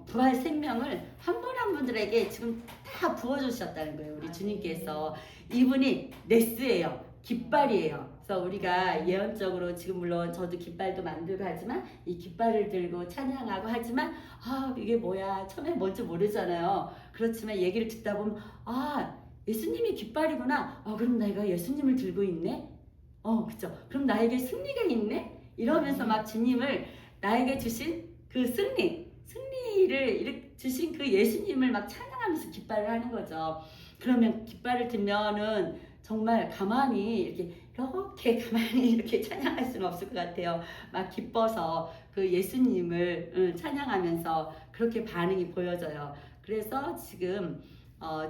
부활 생명을 한 분 한 분들에게 지금 다 부어주셨다는 거예요. 우리 주님께서. 이분이 네스예요. 깃발이에요. 그래서 우리가 예언적으로 지금 물론 저도 깃발도 만들고 하지만 이 깃발을 들고 찬양하고 하지만 이게 뭐야 처음에 뭔지 모르잖아요. 그렇지만 얘기를 듣다 보면 예수님이 깃발이구나. 그럼 내가 예수님을 들고 있네. 그쵸. 그럼 나에게 승리가 있네. 이러면서 막 주님을 나에게 주신 그 승리를 주신 그 예수님을 막 찬양하면서 깃발을 하는 거죠. 그러면 깃발을 들면은 정말 가만히 이렇게 찬양할 수는 없을 것 같아요. 막 기뻐서 그 예수님을 찬양하면서 그렇게 반응이 보여져요. 그래서 지금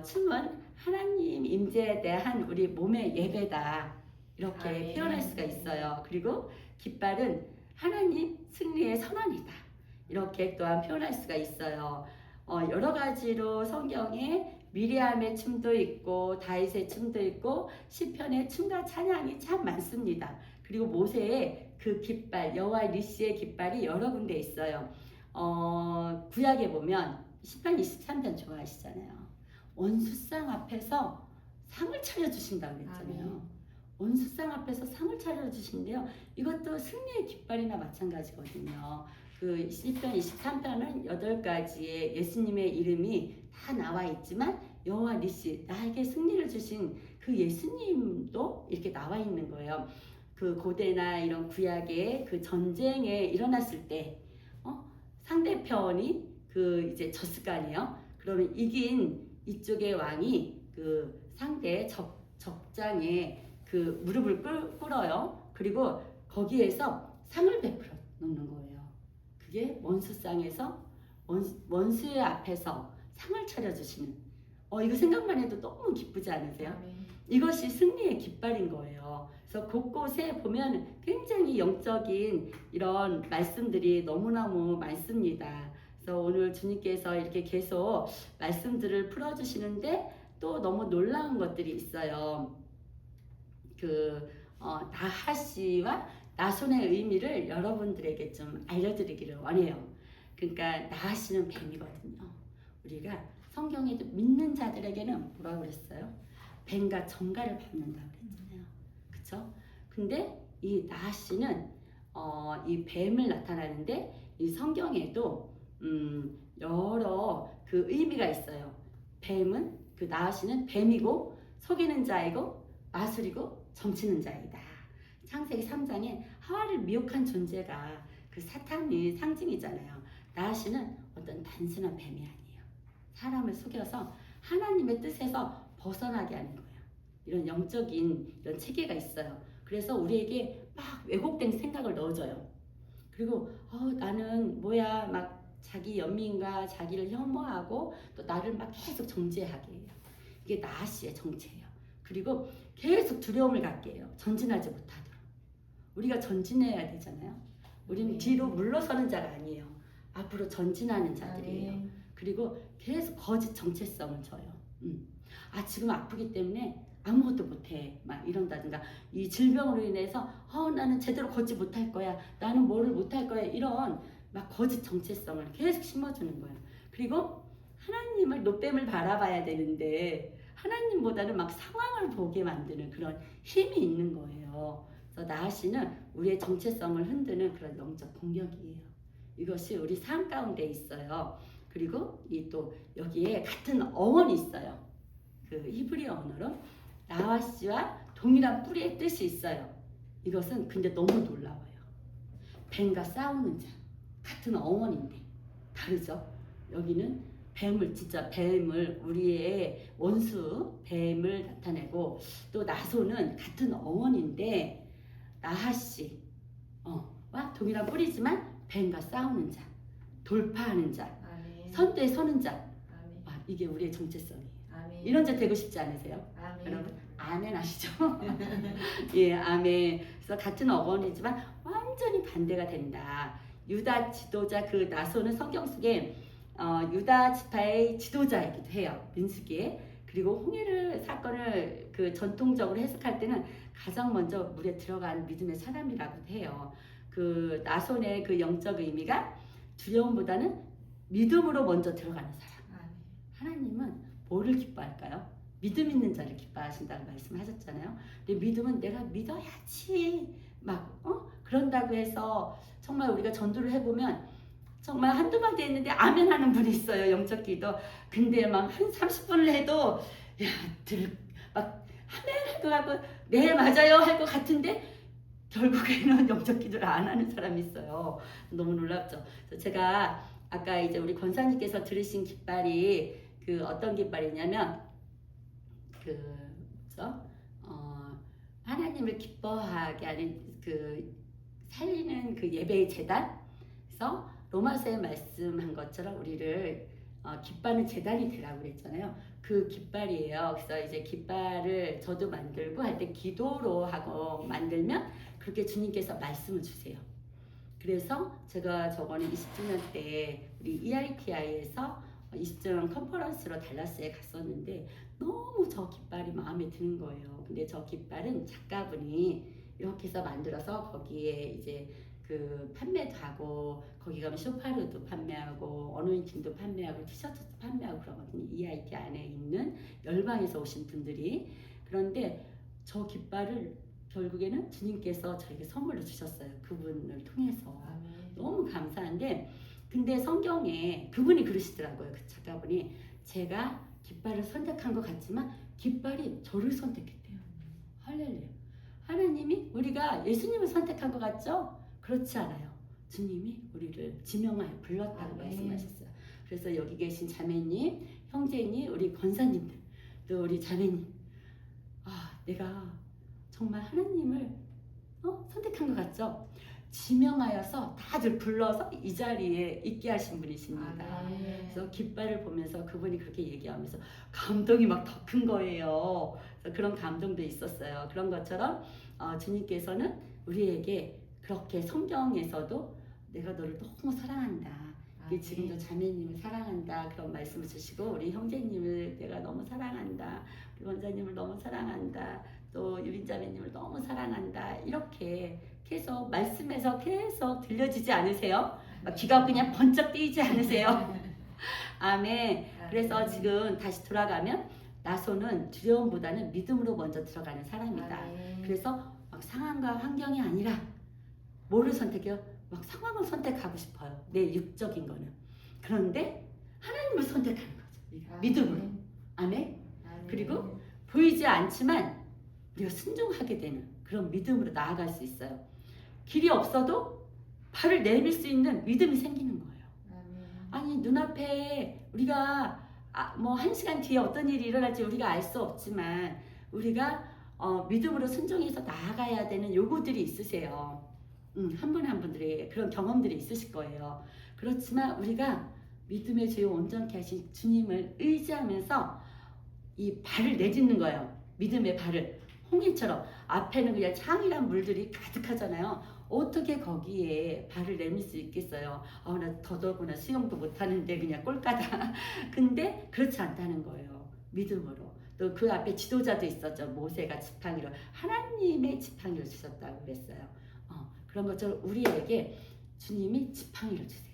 춤은 하나님 임재에 대한 우리 몸의 예배다 이렇게 표현할 수가 있어요. 그리고 깃발은 하나님 승리의 선언이다 이렇게 또한 표현할 수가 있어요. 여러 가지로 성경에 미리암의 춤도 있고 다윗의 춤도 있고 시편의 춤과 찬양이 참 많습니다. 그리고 모세의 그 깃발 여호와 니시의 깃발이 여러 군데 있어요. 구약에 보면 시편 23편 좋아하시잖아요. 원수상 앞에서 상을 차려주신다고 그랬잖아요. 원수상 앞에서 상을 차려주신대요. 이것도 승리의 깃발이나 마찬가지거든요. 그 시편 23편은 8가지의 예수님의 이름이 다 나와 있지만 여호와 니시 나에게 승리를 주신 그 예수님도 이렇게 나와 있는 거예요. 그 고대나 이런 구약의 그 전쟁에 일어났을 때 상대편이 그 이제 졌을 거 아니에요. 그러면 이긴 이쪽의 왕이 그 상대 적장에 그 무릎을 꿇어요. 그리고 거기에서 상을 베풀어 놓는 거예요. 그게 원수상에서 원수의 앞에서 상을 차려주시는. 이거 생각만 해도 너무 기쁘지 않으세요? 이것이 승리의 깃발인 거예요. 그래서 곳곳에 보면 굉장히 영적인 이런 말씀들이 너무너무 많습니다. 그래서 오늘 주님께서 이렇게 계속 말씀들을 풀어주시는데 또 너무 놀라운 것들이 있어요. 나하시와 나손의 의미를 여러분들에게 좀 알려드리기를 원해요. 그러니까 나하시는 뱀이거든요. 우리가 성경에도 믿는 자들에게는 뭐라고 그랬어요? 뱀과 정갈을 밟는다고 그랬잖아요. 그쵸? 근데 이 나하시는 이 뱀을 나타나는데 이 성경에도 여러 그 의미가 있어요. 뱀은 그 나하시는 뱀이고 속이는 자이고 마술이고 점치는 자이다. 창세기 3장에 하와를 미혹한 존재가 그 사탄의 상징이잖아요. 나하시는 어떤 단순한 뱀이 아니에요. 사람을 속여서 하나님의 뜻에서 벗어나게 하는 거예요. 이런 영적인 이런 체계가 있어요. 그래서 우리에게 막 왜곡된 생각을 넣어줘요. 그리고 나는 뭐야 막 자기 연민과 자기를 혐오하고 또 나를 막 계속 정죄하게 해요. 이게 나하시의 정체예요. 그리고 계속 두려움을 갖게 해요. 전진하지 못하도록. 우리가 전진해야 되잖아요. 우리는 뒤로 물러서는 자가 아니에요. 앞으로 전진하는 자들이에요. 그리고 계속 거짓 정체성을 줘요. 지금 아프기 때문에 아무것도 못해 막 이런다든가 이 질병으로 인해서 나는 제대로 걷지 못할 거야, 나는 뭐를 못할 거야, 이런 막 거짓 정체성을 계속 심어주는 거예요. 그리고 하나님을 노뱀을 바라봐야 되는데 하나님보다는 막 상황을 보게 만드는 그런 힘이 있는 거예요. 그래서 나하시는 우리의 정체성을 흔드는 그런 영적 공격이에요. 이것이 우리 삶 가운데 있어요. 그리고 이 또 여기에 같은 어원이 있어요. 그 히브리어 언어로 나하시와 동일한 뿌리의 뜻이 있어요. 이것은 근데 너무 놀라워요. 뱀과 싸우는 자, 같은 어원인데 다르죠. 여기는 뱀을, 진짜 뱀을, 우리의 원수 뱀을 나타내고, 또 나소는 같은 어원인데 나하시 와 동일한 뿌리지만 뱀과 싸우는 자, 돌파하는 자, 선대에 서는 자. 이게 우리의 정체성이에요. 이런 자 되고 싶지 않으세요? 여러분 아멘 하시죠? 예, 아멘. 그래서 같은 어원이지만 완전히 반대가 된다. 유다 지도자 그 나소는 성경 속에 유다 지파의 지도자이기도 해요. 민수기에. 그리고 홍해를 사건을 그 전통적으로 해석할 때는 가장 먼저 물에 들어간 믿음의 사람이라고 해요. 그 나손의 그 영적 의미가 두려움보다는 믿음으로 먼저 들어가는 사람. 하나님은 뭐를 기뻐할까요? 믿음 있는 자를 기뻐하신다고 말씀하셨잖아요. 근데 믿음은 내가 믿어야지 막 그런다고 해서 정말 우리가 전도를 해보면 정말 한두 마디 했는데 아멘 하는 분이 있어요. 영적 기도. 근데 막 한 30분을 해도 막 아멘 할 것 같고 네 맞아요 할 것 같은데 결국에는 영적 기도를 안 하는 사람이 있어요. 너무 놀랍죠. 그래서 제가 아까 이제 우리 권사님께서 들으신 깃발이 그 어떤 깃발이냐면 하나님을 기뻐하게 하는 그 살리는 그 예배의 재단. 그래서 로마서에 말씀한 것처럼 우리를 깃발은 재단이 되라고 그랬잖아요. 그 깃발이에요. 그래서 이제 깃발을 저도 만들고 할 때 기도로 하고 만들면 그렇게 주님께서 말씀을 주세요. 그래서 제가 저번에 20주년 때 우리 EITI에서 20주년 컨퍼런스로 달라스에 갔었는데 너무 저 깃발이 마음에 드는 거예요. 근데 저 깃발은 작가분이 이렇게 해서 만들어서 거기에 이제 그 판매도 하고 거기 가면 쇼파르도 판매하고 어노인팅도 판매하고 티셔츠도 판매하고 그러거든요. EIT 안에 있는 열방에서 오신 분들이. 그런데 저 깃발을 결국에는 주님께서 저에게 선물로 주셨어요. 그분을 통해서. 너무 감사한데 근데 성경에 그분이 그러시더라고요. 그 작가분이 제가 깃발을 선택한 것 같지만 깃발이 저를 선택했대요. 할렐루야. 하나님이 우리가 예수님을 선택한 것 같죠? 그렇지 않아요. 주님이 우리를 지명하여 불렀다고 말씀하셨어요. 그래서 여기 계신 자매님, 형제님, 우리 권사님들, 또 우리 자매님, 내가 정말 하나님을 선택한 것 같죠? 지명하여서 다들 불러서 이 자리에 있게 하신 분이십니다. 그래서 깃발을 보면서 그분이 그렇게 얘기하면서 감동이 막 더 큰 거예요. 그래서 그런 감동도 있었어요. 그런 것처럼 주님께서는 우리에게 그렇게 성경에서도 내가 너를 너무 사랑한다. 지금도 자매님을 사랑한다 그런 말씀을 주시고 우리 형제님을 내가 너무 사랑한다. 우리 원자님을 너무 사랑한다. 또 유린 자매님을 너무 사랑한다. 이렇게 계속 말씀에서 계속 들려지지 않으세요? 막 귀가 그냥 번쩍 뜨이지 않으세요? 아멘. 그래서 지금 다시 돌아가면 나손은 두려움보다는 믿음으로 먼저 들어가는 사람이다. 그래서 막 상황과 환경이 아니라 뭐를 선택해요? 막 상황을 선택하고 싶어요. 내 육적인 거는. 그런데 하나님을 선택하는 거죠. 믿음으로. 아멘. 그리고 보이지 않지만 우리가 순종하게 되는 그런 믿음으로 나아갈 수 있어요. 길이 없어도 발을 내밀 수 있는 믿음이 생기는 거예요. 아니 눈앞에 우리가 뭐 1시간 뒤에 어떤 일이 일어날지 우리가 알 수 없지만 우리가 믿음으로 순종해서 나아가야 되는 요구들이 있으세요. 한 분 한 분들이 그런 경험들이 있으실 거예요. 그렇지만 우리가 믿음의 주요 온전케 하신 주님을 의지하면서 이 발을 내딛는 거예요. 믿음의 발을. 홍해처럼 앞에는 그냥 창이란 물들이 가득하잖아요. 어떻게 거기에 발을 내밀 수 있겠어요? 나 더더구나 수영도 못하는데 그냥 꼴까다. 근데 그렇지 않다는 거예요. 믿음으로. 또 그 앞에 지도자도 있었죠. 모세가 지팡이로 하나님의 지팡이를 주셨다고 그랬어요. 그런 것처럼 우리에게 주님이 지팡이를 주세요.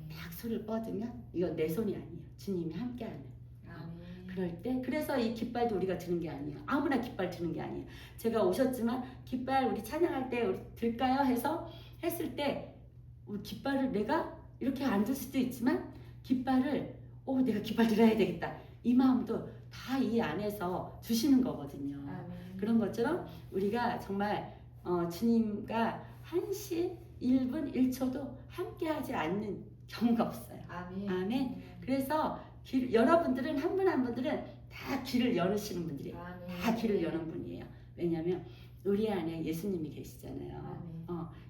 딱 손을 뻗으면 이건 내 손이 아니에요. 주님이 함께하는. 그럴 때 그래서 이 깃발도 우리가 드는 게 아니에요. 아무나 깃발 드는 게 아니에요. 제가 오셨지만 깃발 우리 찬양할 때 우리 들까요? 해서 했을 때 깃발을 내가 이렇게 안 들 수도 있지만 깃발을 내가 깃발 들어야 되겠다. 이 마음도 다 이 안에서 주시는 거거든요. 그런 것처럼 우리가 정말 주님과 1시 1분 1초도 함께하지 않는 경우가 없어요. 아멘. 그래서 여러분들은 한 분 한 분들은 다 길을 열으시는 분들이에요. 다 길을 여는 분이에요. 왜냐하면 우리 안에 예수님이 계시잖아요.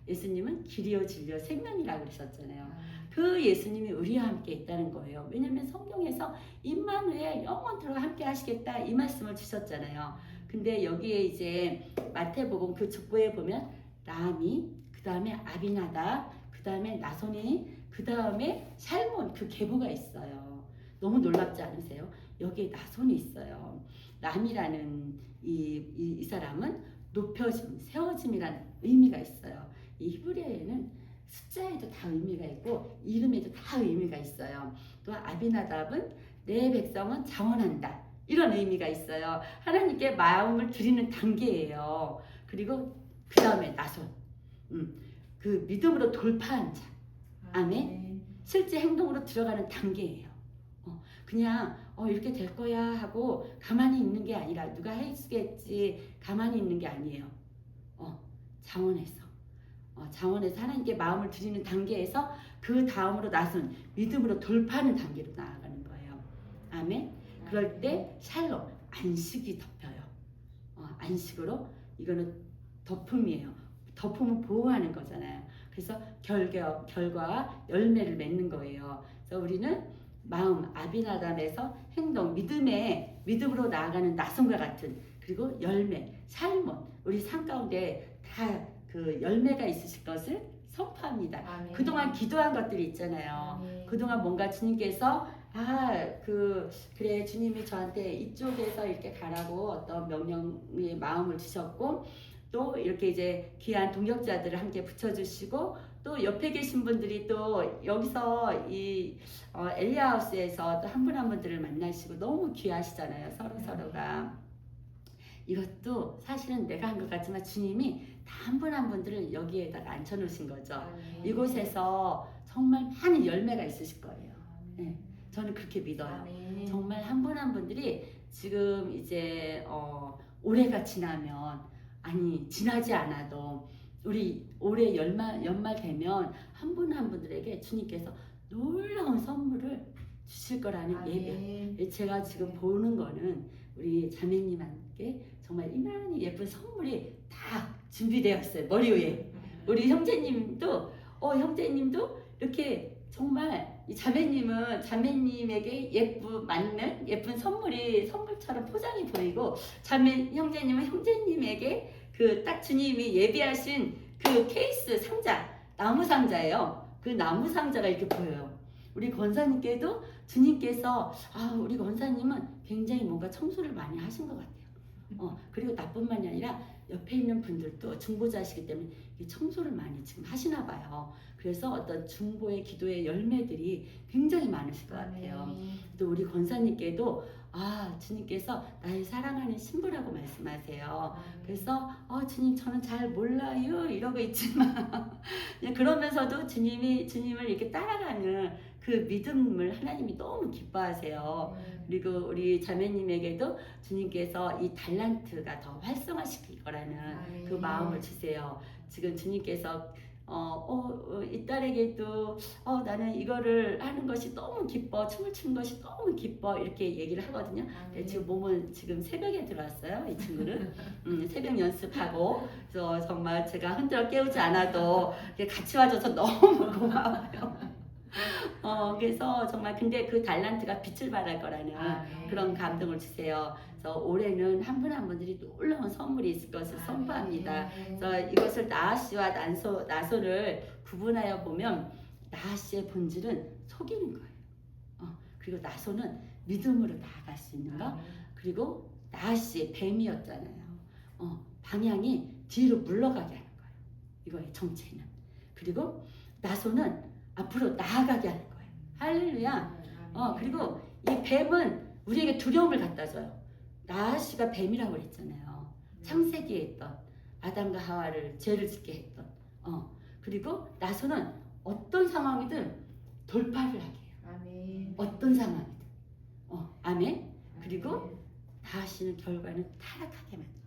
예수님은 길이요 진리요 생명이라고 그러셨잖아요. 그 예수님이 우리와 함께 있다는 거예요. 왜냐하면 성경에서 임마누엘 영원토록 함께 하시겠다 이 말씀을 주셨잖아요. 근데 여기에 이제 마태복음 그 족보에 보면 라미, 그 다음에 아비나답, 그 다음에 나손이, 그 다음에 살몬 그 계보가 있어요. 너무 놀랍지 않으세요? 여기에 나손이 있어요. 라미라는 이 사람은 높여짐, 세워짐이라는 의미가 있어요. 이 히브리어에는 숫자에도 다 의미가 있고 이름에도 다 의미가 있어요. 또 아비나답은 내 백성은 자원한다. 이런 의미가 있어요. 하나님께 마음을 드리는 단계예요. 그리고 그 다음에 나손. 그 믿음으로 돌파한 자. 아멘. 실제 행동으로 들어가는 단계예요. 그냥 이렇게 될 거야 하고 가만히 있는 게 아니라 누가 해주겠지 가만히 있는 게 아니에요. 자원해서 하나님께 마음을 드리는 단계에서 그 다음으로 나선 믿음으로 돌파하는 단계로 나아가는 거예요. 아멘. 그럴 때 샬롬 안식이 덮여요. 안식으로 이거는 덮음이에요. 덮음은 보호하는 거잖아요. 그래서 결과와 열매를 맺는 거예요. 그래서 우리는 마음 아비나답에서 행동 믿음으로 나아가는 나선과 같은 그리고 열매 살몬 우리 삶 가운데 다 그 열매가 있으실 것을 선포합니다. 아멘. 그동안 기도한 것들이 있잖아요. 아멘. 그동안 뭔가 주님께서 그래 주님이 저한테 이쪽에서 이렇게 가라고 어떤 명령의 마음을 주셨고 또 이렇게 이제 귀한 동역자들을 함께 붙여주시고 또 옆에 계신 분들이 또 여기서 이 엘리하우스에서 또 한 분 한 분들을 만나시고 너무 귀하시잖아요. 서로가 이것도 사실은 내가 한 것 같지만 주님이 다 한 분 한 분들을 여기에다가 앉혀놓으신 거죠. 이곳에서 정말 많은 열매가 있으실 거예요. 네, 저는 그렇게 믿어요. 정말 한 분 한 분들이 지금 이제 올해가 지나면 아니 지나지 않아도 우리 올해 연말 되면 한 분 한 분들에게 주님께서 놀라운 선물을 주실 거라는 예배. 제가 지금 보는 거는 우리 자매님한테 정말 이만한 예쁜 선물이 다 준비되어 있어요. 머리 위에. 우리 형제님도 이렇게 정말 이 자매님은 자매님에게 맞는 예쁜 선물처럼 포장이 보이고 형제님은 형제님에게 그 딱 주님이 예비하신 그 케이스 상자, 나무 상자예요. 그 나무 상자가 이렇게 보여요. 우리 권사님께도 주님께서 우리 권사님은 굉장히 뭔가 청소를 많이 하신 것 같아요. 그리고 나뿐만이 아니라 옆에 있는 분들도 중보자시기 때문에 청소를 많이 지금 하시나 봐요. 그래서 어떤 중보의 기도의 열매들이 굉장히 많으실 것 같아요. 또 우리 권사님께도 주님께서 나의 사랑하는 신부라고 말씀하세요. 그래서 주님 저는 잘 몰라요 이러고 있지만 그러면서도 주님을 이렇게 따라가는 그 믿음을 하나님이 너무 기뻐하세요. 그리고 우리 자매님에게도 주님께서 이 달란트가 더 활성화시킬 거라는 그 마음을 주세요. 지금 주님께서 이 딸에게도 나는 이거를 하는 것이 너무 기뻐, 춤을 추는 것이 너무 기뻐 이렇게 얘기를 하거든요. 지금 몸은 지금 새벽에 들어왔어요. 이 친구는 새벽 연습하고 그래서 정말 제가 흔들어 깨우지 않아도 같이 와줘서 너무 고마워요. 그래서 정말 근데 그 달란트가 빛을 발할 거라는 그런 감동을 주세요. 그래서 올해는 한 분 한 분들이 놀라운 선물이 있을 것을 선포합니다. 그래서 이것을 나아씨와 나소를 구분하여 보면 나아씨의 본질은 속이는 거예요. 그리고 나소는 믿음으로 나아갈 수 있는 거. 그리고 나아씨 뱀이었잖아요. 방향이 뒤로 물러가게 하는 거예요. 이거의 정체는. 그리고 나소는 앞으로 나아가게 하는 거예요. 할렐루야. 그리고 이 뱀은 우리에게 두려움을 갖다 줘요. 나아씨가 뱀이라고 그랬잖아요. 창세기에 있던 아담과 하와를 죄를 짓게 했던. 그리고 나소는 어떤 상황이든 돌파를 하게 해요. 어떤 상황이든. 아멘. 그리고 나아씨는 결과는 타락하게 만들어요.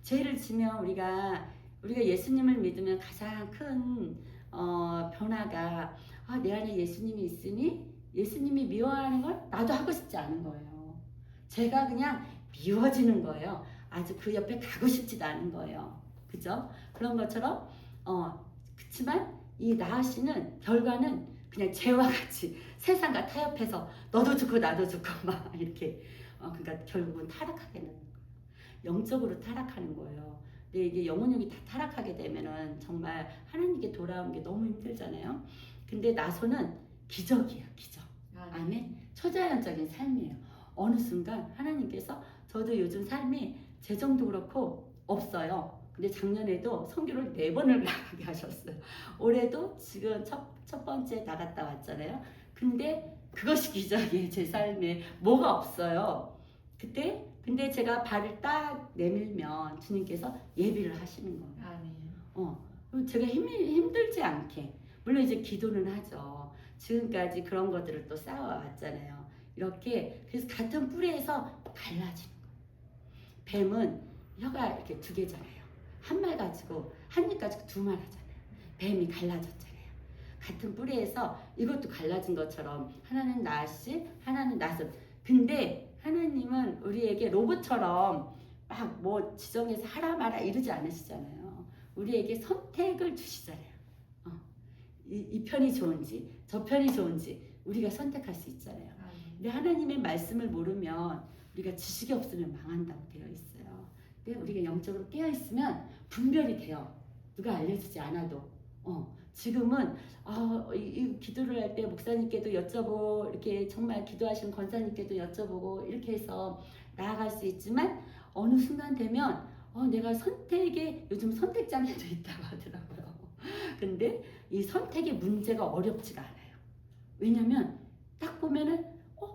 죄를 지면 우리가 예수님을 믿으면 가장 큰 변화가 내 안에 예수님이 있으니 예수님이 미워하는 걸 나도 하고 싶지 않은 거예요. 제가 그냥 미워지는 거예요. 아주 그 옆에 가고 싶지도 않은 거예요. 그죠? 그런 것처럼 그렇지만 이 나아씨는 결과는 그냥 죄와 같이 세상과 타협해서 너도 죽고 나도 죽고 막 이렇게 그러니까 결국은 타락하게 되는 거예요. 영적으로 타락하는 거예요. 근데 이게 영혼력이 다 타락하게 되면은 정말 하나님께 돌아오는 게 너무 힘들잖아요. 근데 나소는 기적이에요, 기적. 아멘. 초자연적인 삶이에요. 어느 순간 하나님께서 저도 요즘 삶이 재정도 그렇고 없어요. 근데 작년에도 선교를 4번을 나가게 하셨어요. 올해도 지금 첫 번째 나갔다 왔잖아요. 근데 그것이 기적이에요. 제 삶에 뭐가 없어요. 근데 제가 발을 딱 내밀면 주님께서 예비를 하시는 거예요. 제가 힘들지 않게. 물론 이제 기도는 하죠. 지금까지 그런 것들을 또 쌓아왔잖아요. 이렇게 그래서 같은 뿌리에서 갈라지는 거예요. 뱀은 혀가 이렇게 2개잖아요. 한 말 가지고 한 입 가지고 2말 하잖아요. 뱀이 갈라졌잖아요. 같은 뿌리에서 이것도 갈라진 것처럼 하나는 나아씨, 하나는 나소. 근데 하나님은 우리에게 로봇처럼 막 뭐 지정해서 하라 마라 이러지 않으시잖아요. 우리에게 선택을 주시잖아요. 이 편이 좋은지 저 편이 좋은지 우리가 선택할 수 있잖아요. 근데 하나님의 말씀을 모르면 우리가 지식이 없으면 망한다고 되어 있어요. 근데 우리가 영적으로 깨어 있으면 분별이 돼요. 누가 알려주지 않아도. 지금은 이 기도를 할 때 목사님께도 여쭤보고 이렇게 정말 기도하시는 권사님께도 여쭤보고 이렇게 해서 나아갈 수 있지만 어느 순간 되면 내가 선택에 요즘 선택장애도 있다고 하더라고요. 근데 이 선택의 문제가 어렵지가 않아요. 왜냐면 딱 보면은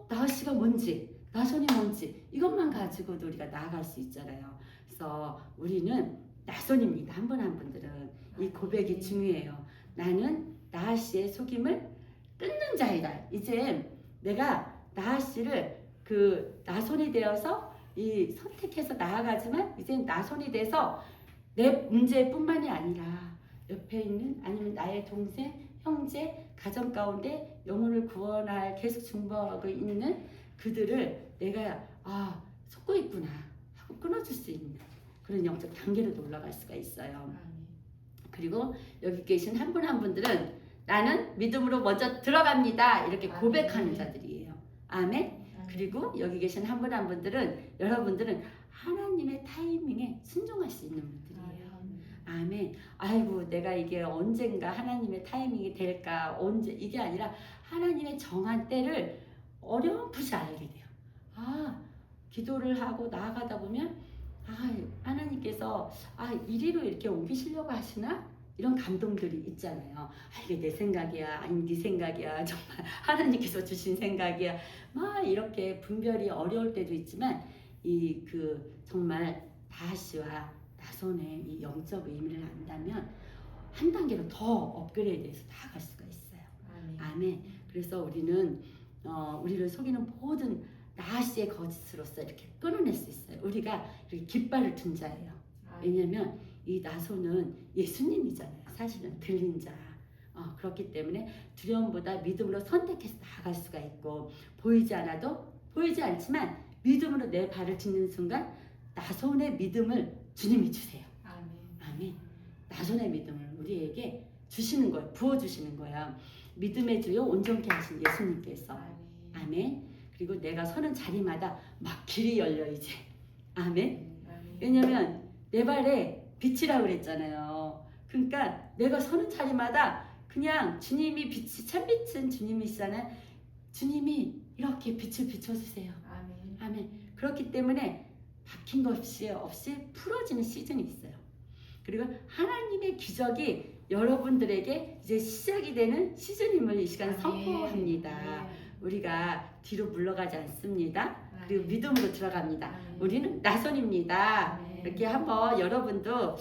나아씨가 뭔지 나선이 뭔지 이것만 가지고도 우리가 나아갈 수 있잖아요. 그래서 우리는 나선입니다. 한 분 한 분들은 이 고백이 중요해요. 나는 나아씨의 속임을 끊는 자이다. 이제 내가 나아씨를 그 나손이 되어서 이 선택해서 나아가지만 이제 나손이 돼서 내 문제뿐만이 아니라 옆에 있는 아니면 나의 동생, 형제, 가정 가운데 영혼을 구원할 계속 중보하고 있는 그들을 내가 속고 있구나 하고 끊어줄 수 있는 그런 영적 단계로 올라갈 수가 있어요. 그리고 여기 계신 한 분 한 분들은 나는 믿음으로 먼저 들어갑니다 이렇게 고백하는 자들이에요. 아멘. 그리고 여기 계신 한 분 한 분들은 여러분들은 하나님의 타이밍에 순종할 수 있는 분들이에요. 아멘. 아이고 내가 이게 언젠가 하나님의 타이밍이 될까 언제 이게 아니라 하나님의 정한 때를 어렴풋이 알게 돼요. 기도를 하고 나아가다 보면 하나님께서 이리로 이렇게 옮기시려고 하시나? 이런 감동들이 있잖아요. 이게 내 생각이야, 아니 네 생각이야, 정말 하나님께서 주신 생각이야. 막 이렇게 분별이 어려울 때도 있지만 정말 다하시와 나손의 이 영적 의미를 안다면 한 단계로 더 업그레이드해서 나아갈 수가 있어요. 아멘. 그래서 우리는 우리를 속이는 모든 나하시의 거짓으로서 이렇게 끊어낼 수 있어요. 우리가 이렇게 깃발을 든 자예요. 왜냐하면 이 나손은 예수님이잖아요. 사실은 들린 자. 그렇기 때문에 두려움보다 믿음으로 선택해서 나아갈 수가 있고 보이지 않지만 믿음으로 내 발을 딛는 순간 나손의 믿음을 주님이 주세요. 아멘. 나손의 믿음을 우리에게 주시는 거예요. 부어주시는 거예요. 믿음의 주요 온전케 하신 예수님께서. 아멘. 그리고 내가 서는 자리마다 막 길이 열려 이제. 아멘. 왜냐면 내 발에 빛이라고 그랬잖아요. 그러니까 내가 서는 자리마다 그냥 주님이 참빛은 주님이시잖아요. 주님이 이렇게 빛을 비춰주세요. 아멘. 그렇기 때문에 박힌 것이 없이 풀어지는 시즌이 있어요. 그리고 하나님의 기적이 여러분들에게 이제 시작이 되는 시즌임을 이 시간에 선포합니다. 우리가 뒤로 물러가지 않습니다. 그리고 믿음으로 들어갑니다. 우리는 나손입니다. 이렇게 한번 여러분도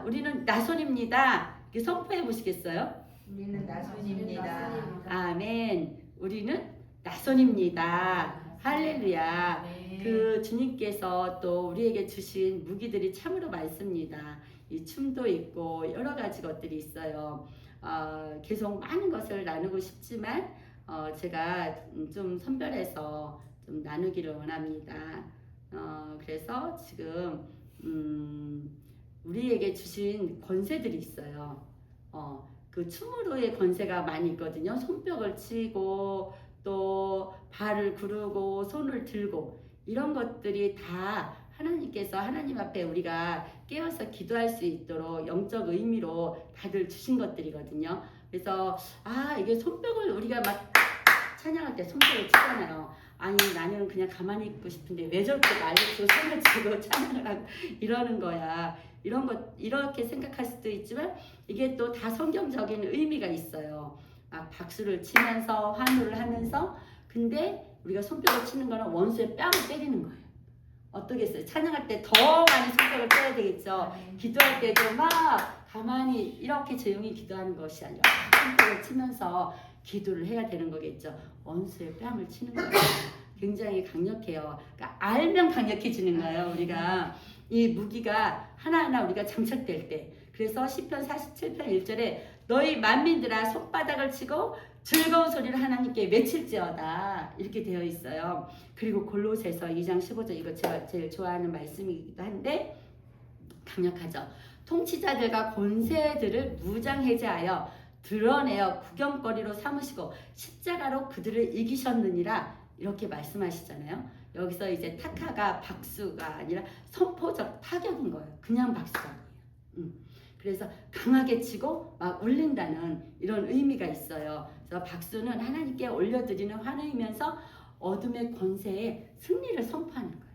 우리는 나손입니다. 이렇게 선포해 보시겠어요? 우리는 나손입니다. 아멘. 우리는 나손입니다. 할렐루야. 그 주님께서 또 우리에게 주신 무기들이 참으로 많습니다. 이 춤도 있고 여러 가지 것들이 있어요. 계속 많은 것을 나누고 싶지만 제가 좀 선별해서 좀 나누기를 원합니다. 그래서 지금 우리에게 주신 권세들이 있어요. 그 춤으로의 권세가 많이 있거든요. 손뼉을 치고 또 발을 구르고 손을 들고 이런 것들이 다 하나님께서 하나님 앞에 우리가 깨어서 기도할 수 있도록 영적 의미로 다들 주신 것들이거든요. 그래서 이게 손뼉을 우리가 막 찬양할 때 손뼉을 치잖아요. 아니 나는 그냥 가만히 있고 싶은데 왜 저렇게 말리고 손을 치고 찬양을 하고 이러는 거야. 이렇게 생각할 수도 있지만 이게 또 다 성경적인 의미가 있어요. 막 박수를 치면서 환호를 하면서 근데 우리가 손뼉을 치는 거는 원수의 뺨을 때리는 거예요. 어떻겠어요? 찬양할 때 더 많이 손뼉을 쳐야 되겠죠. 기도할 때도 막 가만히 이렇게 조용히 기도하는 것이 아니라 손뼉을 치면서 기도를 해야 되는 거겠죠. 원수의 뺨을 치는 거예요. 굉장히 강력해요. 그러니까 알면 강력해지는 거예요. 우리가 이 무기가 하나하나 우리가 장착될 때. 그래서 시편 47편 1절에 너희 만민들아 손바닥을 치고 즐거운 소리를 하나님께 외칠지어다 이렇게 되어 있어요. 그리고 골로새서 2장 15절 이거 제가 제일 좋아하는 말씀이기도 한데 강력하죠. 통치자들과 권세들을 무장해제하여 드러내어 구경거리로 삼으시고 십자가로 그들을 이기셨느니라 이렇게 말씀하시잖아요. 여기서 이제 타카가 박수가 아니라 선포적 타격인 거예요. 그냥 박수가 아니에요. 그래서 강하게 치고 막 울린다는 이런 의미가 있어요. 그래서 박수는 하나님께 올려드리는 환호이면서 어둠의 권세에 승리를 선포하는 거예요.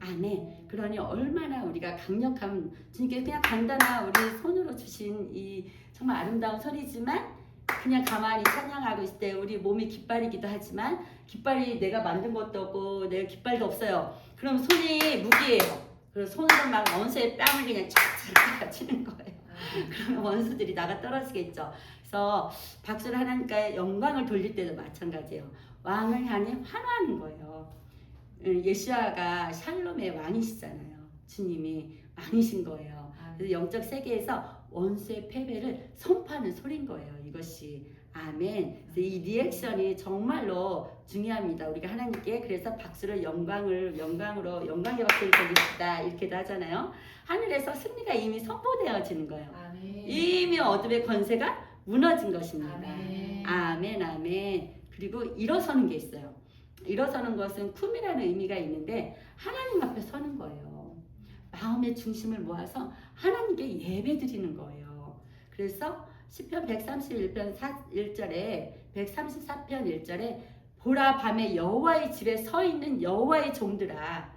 아멘. 그러니 얼마나 우리가 강력한 주님께 그냥 간단한 우리 손으로 주신 이 정말 아름다운 소리지만 그냥 가만히 찬양하고 있을 때 우리 몸이 깃발이기도 하지만 깃발이 내가 만든 것도 없고 내가 깃발도 없어요. 그럼 손이 무기예요. 그래서 손으로 막 원수의 뺨을 그냥 촥촥 치는 거예요. 그러면 원수들이 나가 떨어지겠죠. 그래서 박수를 하나님께 영광을 돌릴 때도 마찬가지예요. 왕을 향해 환호하는 거예요. 예수아가 샬롬의 왕이시잖아요. 주님이 왕이신 거예요. 그래서 영적 세계에서 원수의 패배를 선포하는 소리인 거예요. 이것이 아멘. 그래서 이 리액션이 정말로 중요합니다. 우리가 하나님께 그래서 박수를 영광의 박수를 드립시다 이렇게도 하잖아요. 하늘에서 승리가 이미 선포되어지는 거예요. 아멘. 이미 어둠의 권세가 무너진 것입니다. 아멘. 아멘, 아멘. 그리고 일어서는 게 있어요. 일어서는 것은 쿰이라는 의미가 있는데 하나님 앞에 서는 거예요. 마음의 중심을 모아서 하나님께 예배 드리는 거예요. 그래서 시편 131편 1절에 134편 1절에 보라 밤에 여호와의 집에 서 있는 여호와의 종들아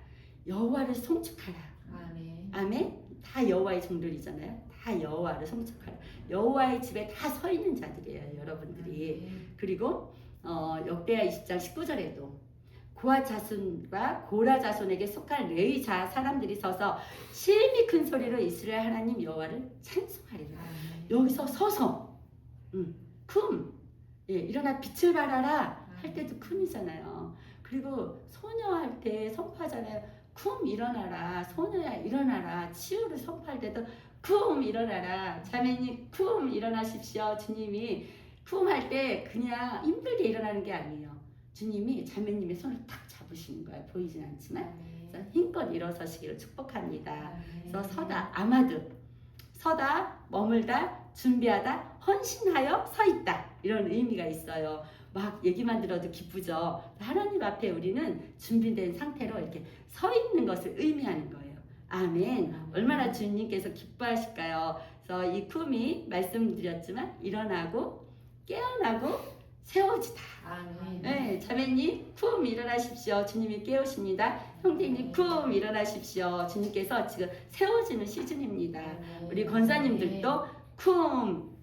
여호와를 송축하라. 아멘. 아멘. 다 여호와의 종들이잖아요. 다 여호와를 송축하라. 여호와의 집에 다 서 있는 자들이에요, 여러분들이. 그리고 역대하 20장 19절에도 고아 자손과 고라 자손에게 속할 레위 자 사람들이 서서 심히 큰 소리로 이스라엘 하나님 여호와를 찬송하리라. 여기서 서서 쿰 예, 일어나 빛을 발하라 할 때도 쿰이잖아요. 그리고 소녀할 때 선포하잖아요. 쿰 일어나라. 소녀야 일어나라. 치유를 선포할 때도 쿰 일어나라. 자매님 쿰 일어나십시오. 주님이 쿰 할 때 그냥 힘들게 일어나는 게 아니에요. 주님이 자매님의 손을 탁 잡으시는 거예요. 보이진 않지만 그래서 힘껏 일어서시기를 축복합니다. 그래서 서다 아마드 서다 머물다 준비하다 헌신하여 서 있다 이런 의미가 있어요. 막 얘기만 들어도 기쁘죠. 하나님 앞에 우리는 준비된 상태로 이렇게 서 있는 것을 의미하는 거예요. 아멘. 얼마나 주님께서 기뻐하실까요? 그래서 이 쿰이 말씀드렸지만 일어나고 깨어나고 세워지다. 아멘. 네, 자매님 쿰 일어나십시오. 주님이 깨우십니다. 형제님 쿰 일어나십시오. 주님께서 지금 세워지는 시즌입니다. 우리 권사님들도 쿰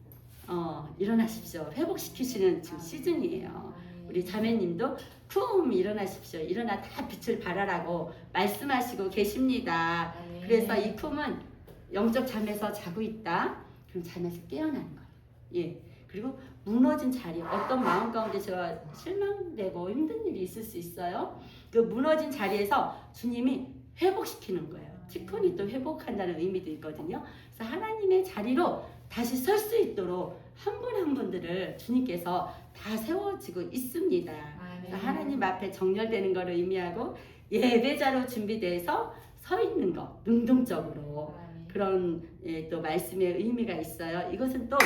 일어나십시오. 회복시키시는 지금 시즌이에요. 우리 자매님도 쿰 일어나십시오. 일어나 다 빛을 발하라고 말씀하시고 계십니다. 그래서 이 쿰은 영적 잠에서 자고 있다. 그럼 잠에서 깨어나는 거예요. 예. 그리고 무너진 자리, 어떤 마음 가운데 제가 실망되고 힘든 일이 있을 수 있어요. 그 무너진 자리에서 주님이 회복시키는 거예요. 티콘이 또 회복한다는 의미도 있거든요. 그래서 하나님의 자리로 다시 설 수 있도록 한 분 한 분들을 주님께서 다 세워지고 있습니다. 그래서 하나님 앞에 정렬되는 것을 의미하고 예배자로 준비돼서 서 있는 것, 능동적으로 그런 또 말씀의 의미가 있어요. 이것은 또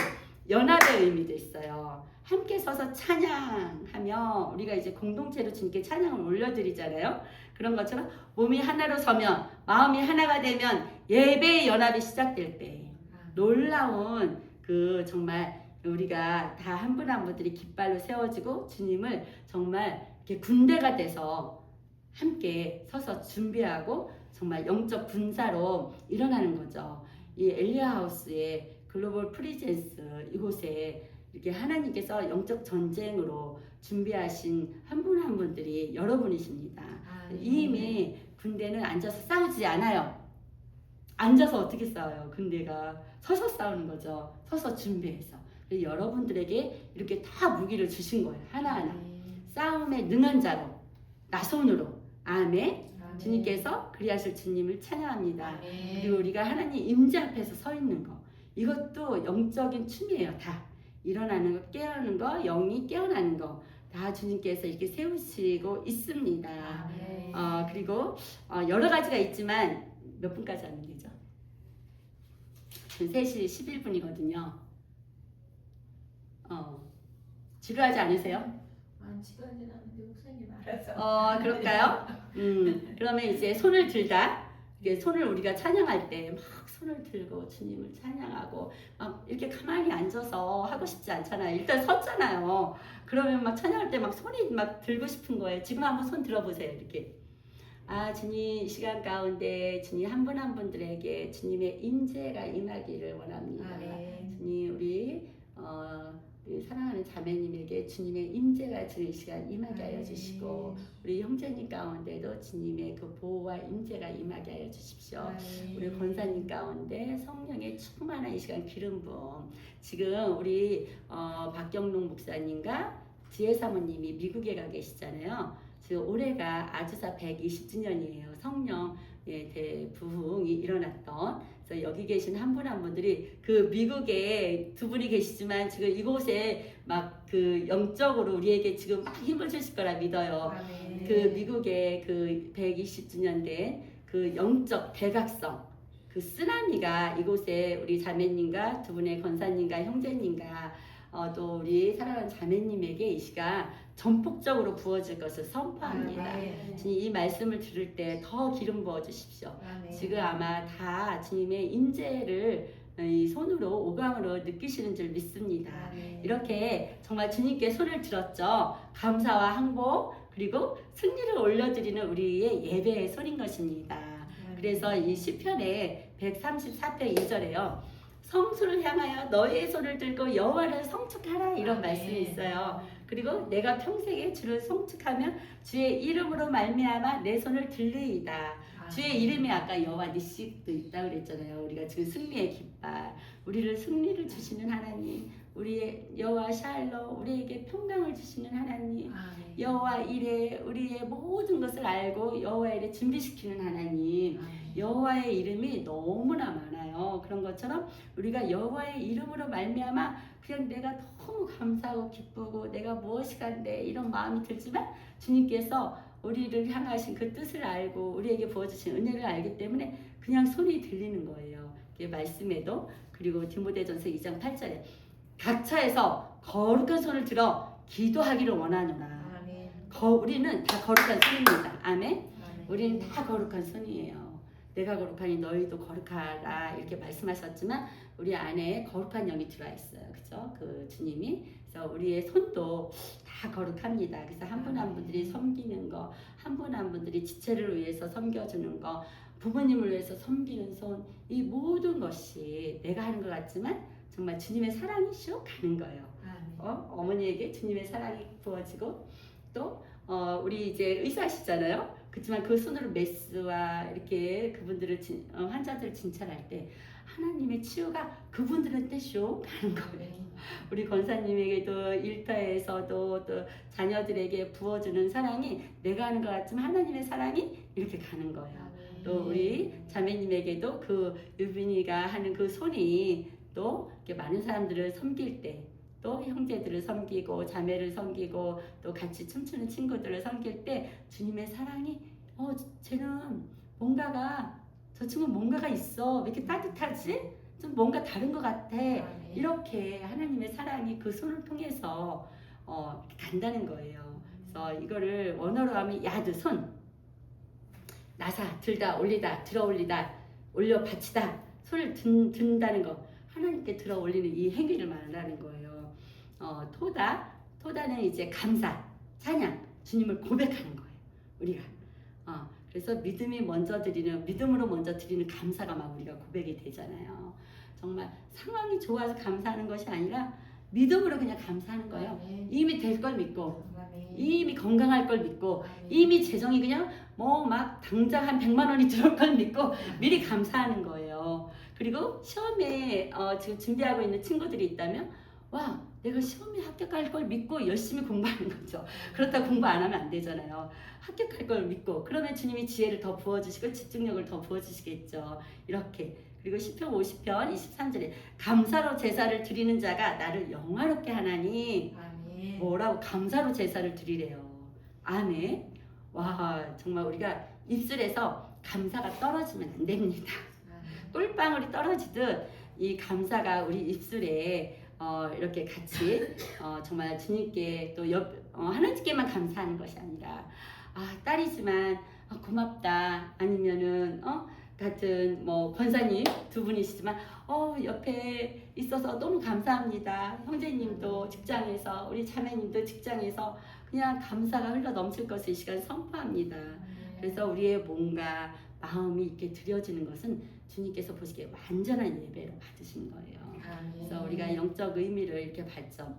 연합의 의미도 있어요. 함께 서서 찬양하며 우리가 이제 공동체로 주님께 찬양을 올려드리잖아요. 그런 것처럼 몸이 하나로 서면 마음이 하나가 되면 예배의 연합이 시작될 때 놀라운 그 정말 우리가 다 한 분 한 분들이 깃발로 세워지고 주님을 정말 이렇게 군대가 돼서 함께 서서 준비하고 정말 영적 군사로 일어나는 거죠. 이 엘리야 하우스의 글로벌 프리젠스 이곳에 이렇게 하나님께서 영적 전쟁으로 준비하신 한 분 한 분들이 여러분이십니다. 이미 군대는 앉아서 싸우지 않아요. 앉아서 어떻게 싸워요? 군대가 서서 싸우는 거죠. 서서 준비해서. 여러분들에게 이렇게 다 무기를 주신 거예요. 하나하나. 싸움에 능한 자로 나손으로. 아멘. 주님께서 그리하실 주님을 찬양합니다. 그리고 우리가 하나님 임재 앞에서 서 있는 거. 이것도 영적인 춤이에요. 다 일어나는 거, 깨어나는 거, 영이 깨어나는 거 다 주님께서 이렇게 세우시고 있습니다. 그리고 여러 가지가 있지만 몇 분까지 하면 되죠? 3시 11분이거든요. 지루하지 않으세요? 시간이 지났는데 목사님 알아서. 그럴까요? 그러면 이제 손을 들다. 손을 우리가 찬양할 때 막 손을 들고 주님을 찬양하고 막 이렇게 가만히 앉아서 하고 싶지 않잖아요. 일단 섰잖아요. 그러면 막 찬양할 때 막 손이 막 들고 싶은 거예요. 지금 한번 손 들어보세요. 이렇게. 주님 이 시간 가운데 주님 한 분 한 분들에게 주님의 임재가 임하기를 원합니다. 주님 우리 사랑하는 자매님에게 주님의 임재가 주의 시간 임하게 하여 주시고 우리 형제님 가운데도 주님의 그 보호와 임재가 임하게 하여 주십시오. 우리 권사님 가운데 성령의 충만한 이 시간 기름 부음. 지금 우리 박경록 목사님과 지혜 사모님이 미국에 가 계시잖아요. 지금 올해가 아주사 120주년이에요. 성령 대부흥이 일어났던. 그래서 그래서 여기 계신 한 분 한 분들이 그 미국에 두 분이 계시지만 지금 이곳에 막 그 영적으로 우리에게 지금 막 힘을 주실 거라 믿어요. 아멘. 그 미국의 그 120주년 된 그 영적 대각성 그 쓰나미가 이곳에 우리 자매님과 두 분의 권사님과 형제님과 또 우리 사랑하는 자매님에게 이 시간 전폭적으로 부어질 것을 선포합니다. 아멘. 주님 이 말씀을 들을 때 더 기름 부어 주십시오. 아멘. 지금 아마 다 주님의 임재를 이 손으로 오감으로 느끼시는 줄 믿습니다. 아멘. 이렇게 정말 주님께 손을 들었죠. 감사와 항복 그리고 승리를 올려드리는 우리의 예배의 손인 것입니다. 아멘. 그래서 이 시편의 134편 2절에요. 성수를 향하여 너의 손을 들고 여호와를 성축하라 이런 아멘. 말씀이 있어요. 그리고 내가 평생에 주를 성축하면 주의 이름으로 말미암아 내 손을 들리이다. 주의 이름이 아까 여호와 니시도 있다고 그랬잖아요. 우리가 지금 승리의 깃발, 우리를 승리를 주시는 하나님, 우리의 여호와 샬롬, 우리에게 평강을 주시는 하나님, 아멘. 여호와 이레 우리의 모든 것을 알고 여호와 이레 준비시키는 하나님. 아멘. 여호와의 이름이 너무나 많아요. 그런 것처럼 우리가 여호와의 이름으로 말미암아 그냥 내가 너무 감사하고 기쁘고 내가 무엇이 간데 이런 마음이 들지만 주님께서 우리를 향하신 그 뜻을 알고 우리에게 부어주신 은혜를 알기 때문에 그냥 손이 들리는 거예요. 그 말씀에도 그리고 디모데전서 2장 8절에 각처에서 거룩한 손을 들어 기도하기를 원하노라. 아멘. 우리는 다 거룩한 손입니다. 아멘. 아멘. 우리는 다 거룩한 손이에요. 내가 거룩하니 너희도 거룩하라 이렇게 말씀하셨지만 우리 안에 거룩한 영이 들어와 있어요. 그죠? 그 주님이. 그래서 우리의 손도 다 거룩합니다. 그래서 한 분 한 분들이 섬기는 거, 한 분 한 분들이 지체를 위해서 섬겨주는 거, 부모님을 위해서 섬기는 손, 이 모든 것이 내가 하는 것 같지만 정말 주님의 사랑이 슉 가는 거예요. 아멘. 어머니에게 주님의 사랑이 부어지고 또 우리 이제 의사시잖아요. 그렇지만 그 손으로 메스와 이렇게 그분들을 환자들을 진찰할 때 하나님의 치유가 그분들한테 쇼 가는 거예요. 우리 권사님에게도 일터에서도 또 자녀들에게 부어주는 사랑이 내가 하는 것 같지만 하나님의 사랑이 이렇게 가는 거예요. 아멘. 또 우리 자매님에게도 그 유빈이가 하는 그 손이 또 이렇게 많은 사람들을 섬길 때 또 형제들을 섬기고 자매를 섬기고 또 같이 춤추는 친구들을 섬길 때 주님의 사랑이 쟤는 뭔가가 저 친구는 뭔가가 있어 왜 이렇게 따뜻하지? 좀 뭔가 다른 것 같아. 아멘. 이렇게 하나님의 사랑이 그 손을 통해서 이렇게 간다는 거예요. 그래서 이거를 원어로 하면 야드 손 나사 들다 올리다 들어 올리다 올려 받치다 손을 든다는 거 하나님께 들어 올리는 이 행위를 말하는 거예요. 토다는 이제 감사 찬양 주님을 고백하는 거예요. 우리가 그래서 믿음으로 먼저 드리는 감사가 막 우리가 고백이 되잖아요. 정말 상황이 좋아서 감사하는 것이 아니라 믿음으로 그냥 감사하는 거예요. 아멘. 이미 될 걸 믿고 아멘. 이미 건강할 걸 믿고 아멘. 이미 재정이 그냥 뭐 막 당장 한 100만 원이 들어올 걸 믿고 미리 감사하는 거예요. 그리고 시험에 지금 준비하고 있는 친구들이 있다면 와 내가 시험에 합격할 걸 믿고 열심히 공부하는 거죠. 그렇다고 공부 안 하면 안 되잖아요. 합격할 걸 믿고 그러면 주님이 지혜를 더 부어주시고 집중력을 더 부어주시겠죠. 이렇게 그리고 시편 50편 23절에 감사로 제사를 드리는 자가 나를 영화롭게 하나니 아멘. 뭐라고 감사로 제사를 드리래요. 아멘. 와 정말 우리가 입술에서 감사가 떨어지면 안 됩니다. 아멘. 꿀방울이 떨어지듯 이 감사가 우리 입술에 이렇게 같이 정말 주님께 또 하나님께만 감사하는 것이 아니라 딸이지만 고맙다 아니면은 같은 뭐 권사님 두 분이시지만 옆에 있어서 너무 감사합니다. 형제님도 직장에서 우리 자매님도 직장에서 그냥 감사가 흘러 넘칠 것을 이 시간 선포합니다. 그래서 우리의 몸과 마음이 이렇게 드려지는 것은 주님께서 보시기에 완전한 예배로 받으신 거예요. 그래서 우리가 영적 의미를 이렇게 봤죠.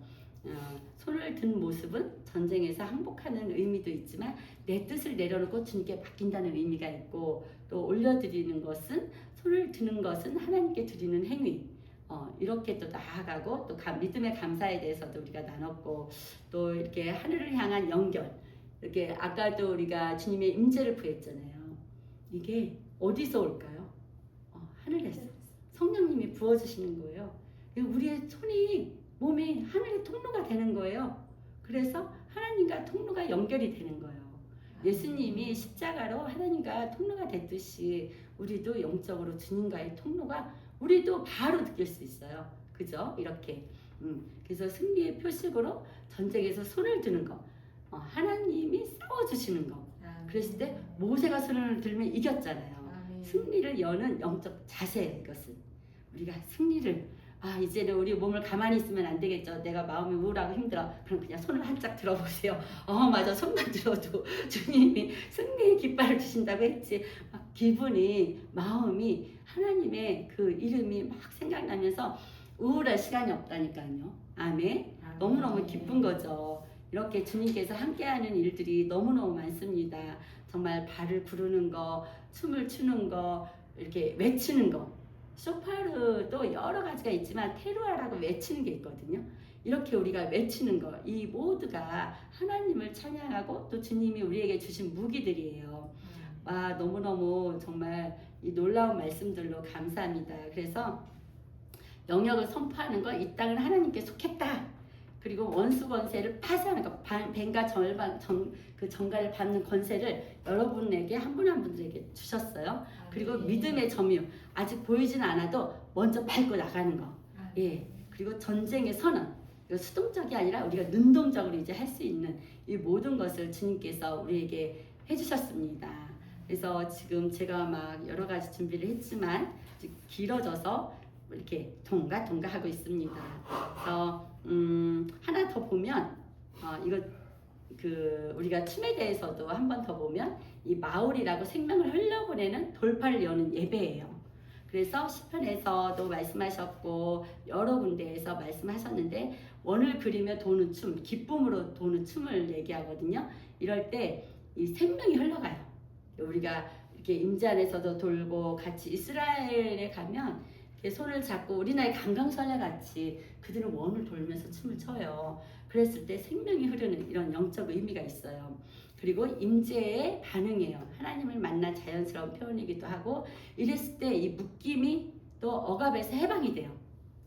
손을 든 모습은 전쟁에서 항복하는 의미도 있지만 내 뜻을 내려놓고 주님께 맡긴다는 의미가 있고 또 올려드리는 것은 손을 드는 것은 하나님께 드리는 행위 이렇게 또 나아가고 또 믿음의 감사에 대해서도 우리가 나눴고 또 이렇게 하늘을 향한 연결 이렇게 아까도 우리가 주님의 임재를 구했잖아요. 이게 어디서 올까요? 하늘에서 부어주시는 거예요. 우리의 손이 몸이 하늘의 통로가 되는 거예요. 그래서 하나님과 통로가 연결이 되는 거예요. 예수님이 십자가로 하나님과 통로가 됐듯이 우리도 영적으로 주님과의 통로가 우리도 바로 느낄 수 있어요. 그죠? 이렇게. 그래서 승리의 표식으로 전쟁에서 손을 드는 거. 하나님이 싸워주시는 거. 그랬을 때 모세가 손을 들면 이겼잖아요. 승리를 여는 영적 자세예요. 이것은 우리가 승리를 이제는 우리 몸을 가만히 있으면 안 되겠죠. 내가 마음이 우울하고 힘들어. 그럼 그냥 손을 한짝 들어보세요. 맞아. 손만 들어도 주님이 승리의 깃발을 주신다고 했지. 막 기분이 마음이 하나님의 그 이름이 막 생각나면서 우울할 시간이 없다니까요. 아멘. 너무너무 기쁜 거죠. 이렇게 주님께서 함께하는 일들이 너무너무 많습니다. 정말 발을 구르는 거, 춤을 추는 거, 이렇게 외치는 거. 쇼파르도 여러 가지가 있지만 테루아라고 외치는 게 있거든요. 이렇게 우리가 외치는 거, 이 모두가 하나님을 찬양하고 또 주님이 우리에게 주신 무기들이에요. 너무너무 정말 이 놀라운 말씀들로 감사합니다. 그래서 영역을 선포하는 거, 이 땅은 하나님께 속했다. 그리고 원수 권세를 파쇄하는 것, 뱀과 그 정갈을 받는 권세를 여러분에게 한 분 한 분들에게 주셨어요. 그리고 믿음의 점유, 아직 보이지는 않아도 먼저 밟고 나가는 거. 예. 그리고 전쟁의 선언, 이거 수동적이 아니라 우리가 능동적으로 이제 할 수 있는 이 모든 것을 주님께서 우리에게 해주셨습니다. 그래서 지금 제가 막 여러 가지 준비를 했지만 길어져서 이렇게 동가 하고 있습니다. 그래서 하나 더 보면 이거 우리가 춤에 대해서도 한 번 더 보면 이 마울이라고 생명을 흘려보내는 돌파를 여는 예배예요. 그래서 시편에서도 말씀하셨고 여러 군데에서 말씀하셨는데 원을 그리며 도는 춤, 기쁨으로 도는 춤을 얘기하거든요. 이럴 때 이 생명이 흘러가요. 우리가 이렇게 임재 안에서도 돌고 같이 이스라엘에 가면 손을 잡고 우리나라의 강강설레 같이 그들은 원을 돌면서 춤을 춰요. 그랬을 때 생명이 흐르는 이런 영적 의미가 있어요. 그리고 임재의 반응이에요. 하나님을 만난 자연스러운 표현이기도 하고 이랬을 때 이 묶임이 또 억압에서 해방이 돼요.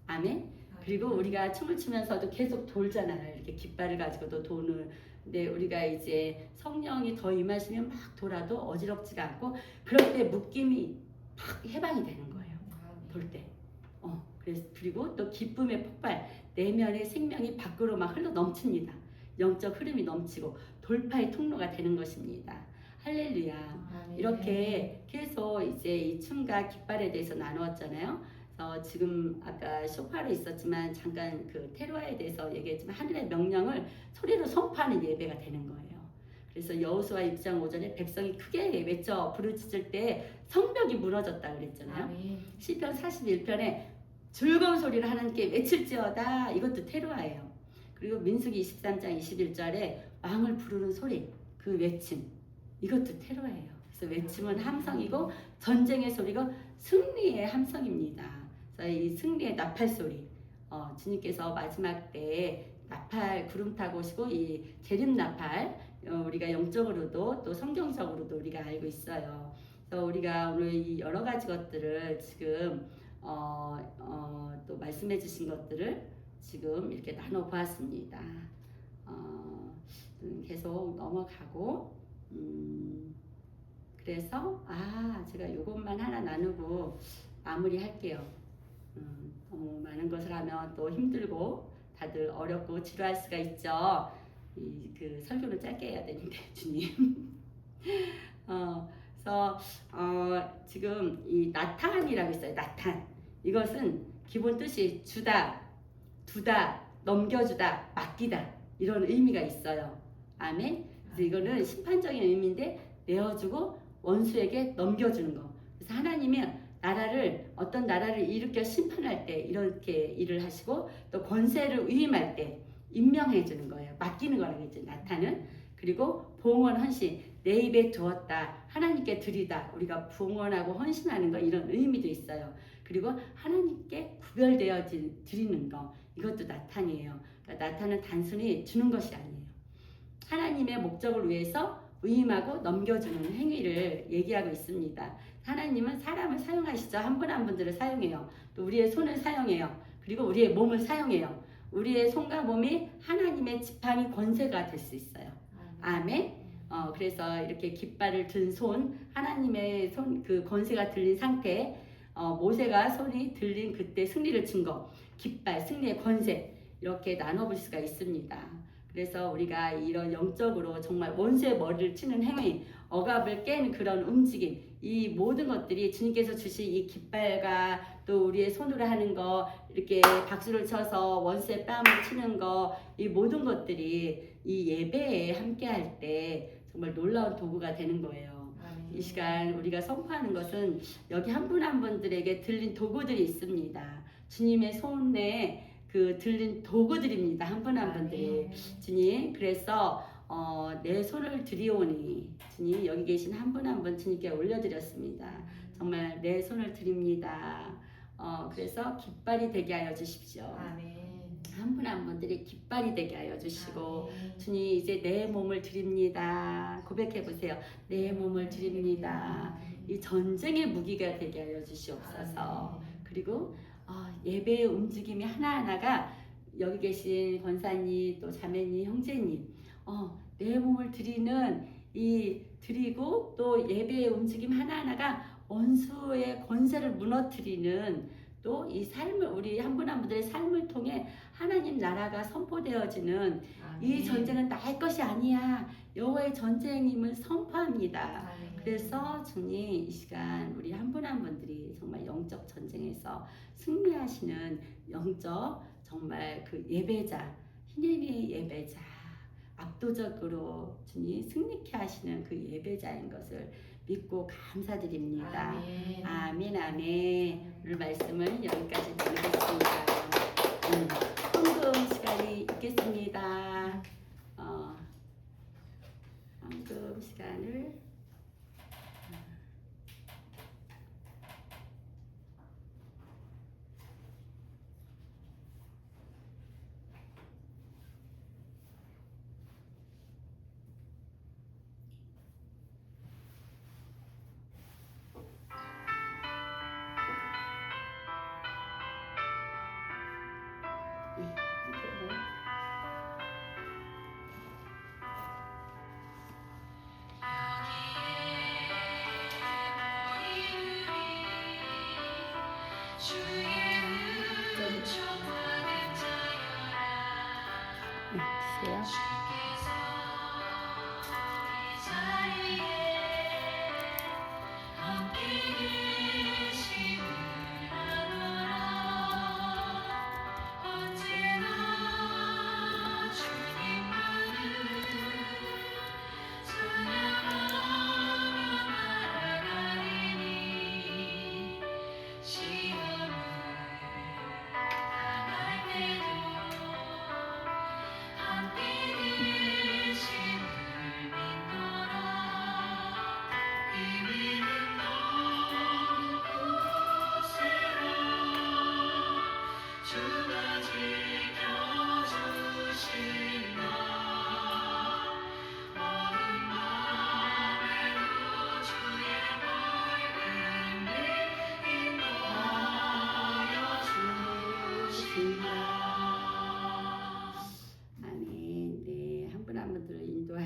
아멘. 그리고 우리가 춤을 추면서도 계속 돌잖아요. 이렇게 깃발을 가지고도 도는. 근데 우리가 이제 성령이 더 임하시면 막 돌아도 어지럽지가 않고 그럴 때 묶임이 팍 해방이 되는 거예요. 돌 때. 그리고 또 기쁨의 폭발, 내면의 생명이 밖으로 막 흘러 넘칩니다. 영적 흐름이 넘치고 돌파의 통로가 되는 것입니다. 할렐루야. 이렇게 계속 이제 이 춤과 깃발에 대해서 나누었잖아요. 지금 아까 쇼파로 있었지만 잠깐 그 테루아에 대해서 얘기했지만 하늘의 명령을 소리로 선포하는 예배가 되는 거예요. 그래서 여호수아 6장 5절에 백성이 크게 외쳐 부르짖을 때 성벽이 무너졌다 그랬잖아요. 시편 41편에 즐거운 소리를 하나님께 외칠지어다, 이것도 테루아예요. 그리고 민수기 23장 21절에 왕을 부르는 소리, 그 외침, 이것도 테루아예요. 그래서 외침은 함성이고 전쟁의 소리가 승리의 함성입니다. 그래서 이 승리의 나팔 소리, 주님께서 마지막 때 나팔 구름 타고 오시고 이 재림 나팔, 우리가 영적으로도 또 성경적으로도 우리가 알고 있어요. 그래서 우리가 오늘 이 여러 가지 것들을 지금 또 말씀해 주신 것들을 지금 이렇게 나눠 보았습니다. 계속 넘어가고 그래서 제가 이것만 하나 나누고 마무리할게요. 너무 많은 것을 하면 또 힘들고 다들 어렵고 지루할 수가 있죠. 그 설교를 짧게 해야 되는데 주님. 그래서 지금 이 나탄이라고 있어요. 나탄. 이것은 기본 뜻이 주다, 두다, 넘겨주다, 맡기다, 이런 의미가 있어요. 아멘. 그래서 이거는 심판적인 의미인데 내어주고 원수에게 넘겨주는 거. 그래서 하나님이 어떤 나라를 일으켜 심판할 때 이렇게 일을 하시고 또 권세를 위임할 때 임명해 주는 거예요. 맡기는 거라고 했죠. 나탄은. 그리고 봉헌 헌신, 내 입에 두었다, 하나님께 드리다, 우리가 봉헌하고 헌신하는 거, 이런 의미도 있어요. 그리고 하나님께 구별되어 드리는 거, 이것도 나탄이에요. 그러니까 나탄은 단순히 주는 것이 아니에요. 하나님의 목적을 위해서 위임하고 넘겨주는 행위를 얘기하고 있습니다. 하나님은 사람을 사용하시죠. 한 분 한 분들을 사용해요. 또 우리의 손을 사용해요. 그리고 우리의 몸을 사용해요. 우리의 손과 몸이 하나님의 지팡이 권세가 될 수 있어요. 아멘. 그래서 이렇게 깃발을 든 손, 하나님의 손 그 권세가 들린 상태, 모세가 손이 들린 그때 승리를 증거, 깃발, 승리의 권세 이렇게 나눠볼 수가 있습니다. 그래서 우리가 이런 영적으로 정말 원수의 머리를 치는 행위, 억압을 깨는 그런 움직임, 이 모든 것들이 주님께서 주신 이 깃발과 또 우리의 손으로 하는 거, 이렇게 박수를 쳐서 원수의 뺨을 치는 거, 이 모든 것들이 이 예배에 함께할 때 정말 놀라운 도구가 되는 거예요. 이 시간 우리가 선포하는 것은 여기 한 분 한 분들에게 들린 도구들이 있습니다. 주님의 손에 그 들린 도구들입니다. 한 분 한 분들이. 주님, 그래서 내 손을 드리오니 주님 여기 계신 한 분 한 분 주님께 올려드렸습니다. 정말 내 손을 드립니다. 그래서 깃발이 되게 하여 주십시오. 한 분 한 분들이 깃발이 되게 하여 주시고 주님 이제 내 몸을 드립니다. 고백해 보세요. 내 몸을 드립니다. 이 전쟁의 무기가 되게 하여 주시옵소서. 그리고 예배의 움직임이 하나하나가 여기 계신 권사님 또 자매님 형제님 내 몸을 드리는 이 드리고 또 예배의 움직임 하나하나가 원수의 권세를 무너뜨리는 또 이 삶을 우리 한 분 한 분들의 삶을 통해 하나님 나라가 선포되어지는 이 전쟁은 나의 것이 아니야. 여호와의 전쟁임을 선포합니다. 그래서 주님 이 시간 우리 한 분 한 분들이 정말 영적 전쟁에서 승리하시는 영적 정말 그 예배자, 희년의 예배자, 압도적으로 주님 승리케 하시는 그 예배자인 것을 믿고 감사드립니다. 아멘, 아멘. 오늘 말씀을 여기까지 드리겠습니다. 헌금 시간이 있겠습니다. 헌금 시간을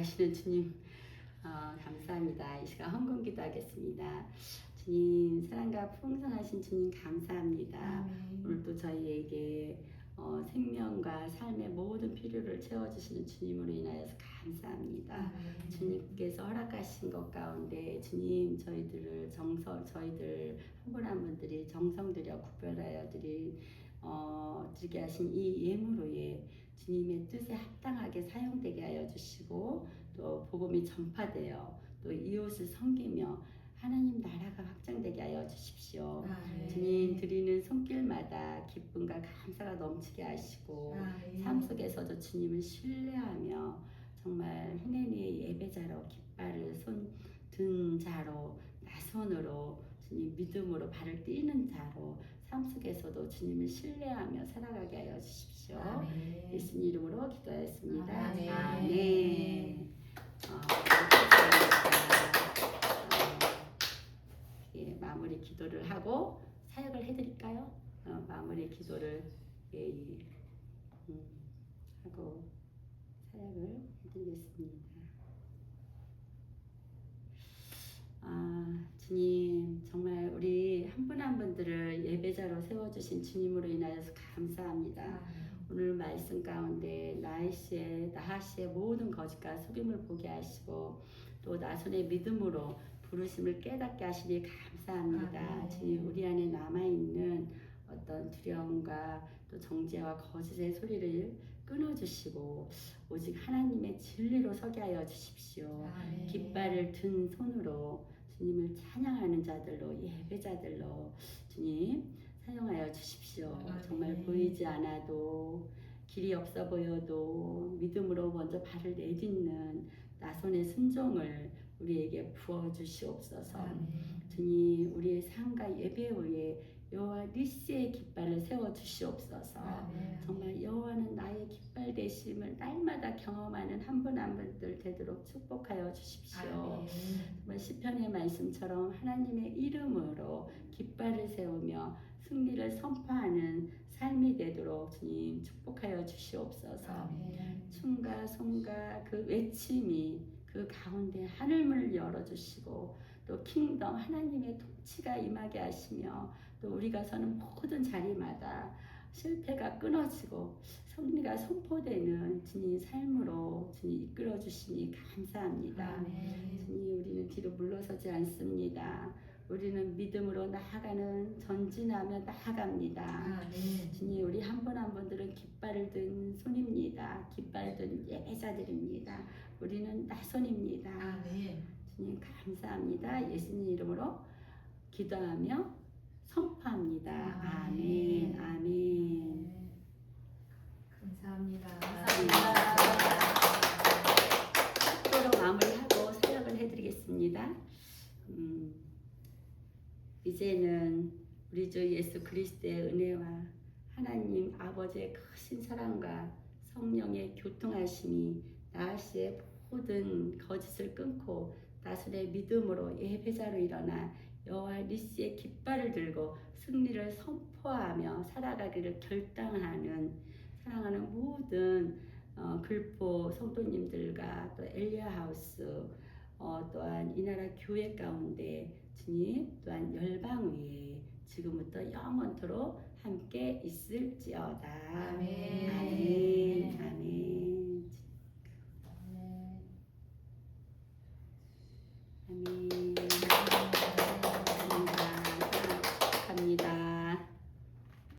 하시는 주님 감사합니다. 이 시간 헌금 기도하겠습니다. 주님 사랑과 풍성하신 주님 감사합니다. 오늘도 저희에게 생명과 삶의 모든 필요를 채워주시는 주님으로 인하여서 감사합니다. 주님께서 허락하신 것 가운데 주님 저희들 한 분 한 분들이 정성 들여 구별하여 드리게 하신 이 예물로에 주님의 뜻에 합당하게 사용되게 하여 주시고 또 복음이 전파되어 또 이웃을 섬기며 하나님 나라가 확장되게 하여 주십시오. 주님 드리는 손길마다 기쁨과 감사가 넘치게 하시고 삶 속에서도 주님을 신뢰하며 정말 희내니의 예배자로 깃발을 든 자로 나손으로 주님 믿음으로 발을 띄는 자로 삶 속에서도 주님을 신뢰하며 살아가게 하여 주십시오. 예수님 이름으로 기도하였습니다. 아멘. 마무리 기도를 하고 사역을 해드릴까요? 기도를 하고 사역을 해드리겠습니다. 주님, 정말 우리 한 분 한 분들을 예배자로 세워주신 주님으로 인하여서 감사합니다. 오늘 말씀 가운데 나하시의 모든 거짓과 속임을 보게 하시고 또 나손의 믿음으로 부르심을 깨닫게 하시니 감사합니다. 주님, 우리 안에 남아있는 어떤 두려움과 또 정죄와 거짓의 소리를 끊어주시고 오직 하나님의 진리로 서게 하여 주십시오. 깃발을 든 손으로 주님을 찬양하는 자들로, 예배자들로 주님 사용하여 주십시오. 정말 보이지 않아도, 길이 없어 보여도 믿음으로 먼저 발을 내딛는 나손의 순종을 우리에게 부어주시옵소서. 주님, 우리의 삶과 예배 위에 여호와 니시의 깃발을 세워주시옵소서. 정말 여호와는 나의 깃발 되심을 날마다 경험하는 한 분 한 분들 되도록 축복하여 주십시오. 정말 시편의 말씀처럼 하나님의 이름으로 깃발을 세우며 승리를 선포하는 삶이 되도록 주님 축복하여 주시옵소서. 춤과 송과 그 외침이 그 가운데 하늘문을 열어주시고 또 킹덤 하나님의 통치가 임하게 하시며 또 우리가 서는 모든 자리마다 실패가 끊어지고 승리가 선포되는 주님 삶으로 주님 이끌어 주시니 감사합니다. 주님, 우리는 뒤로 물러서지 않습니다. 우리는 믿음으로 나아가는 전진하며 나아갑니다. 주님, 우리 한 분 한 분들은 깃발을 든 손입니다. 깃발을 든 예배자들입니다. 우리는 나손입니다. 주님 감사합니다. 예수님 이름으로 기도하며 선포합니다. 아멘. 아멘. 감사합니다. 기도로 마무리하고 사역을 해드리겠습니다. 이제는 우리 주 예수 그리스도의 은혜와 하나님 아버지의 크신 사랑과 성령의 교통하심이 나하시의 모든 거짓을 끊고 나손의 믿음으로 예배자로 일어나 여호와 니시의 깃발을 들고 승리를 선포하며 살아가기를 결단하는 사랑하는 모든 글포 성도님들과 또 엘리야하우스 또한 이 나라 교회 가운데 주님 또한 열방 위에 지금부터 영원토록 함께 있을지어다. 아멘. 아멘. 아멘.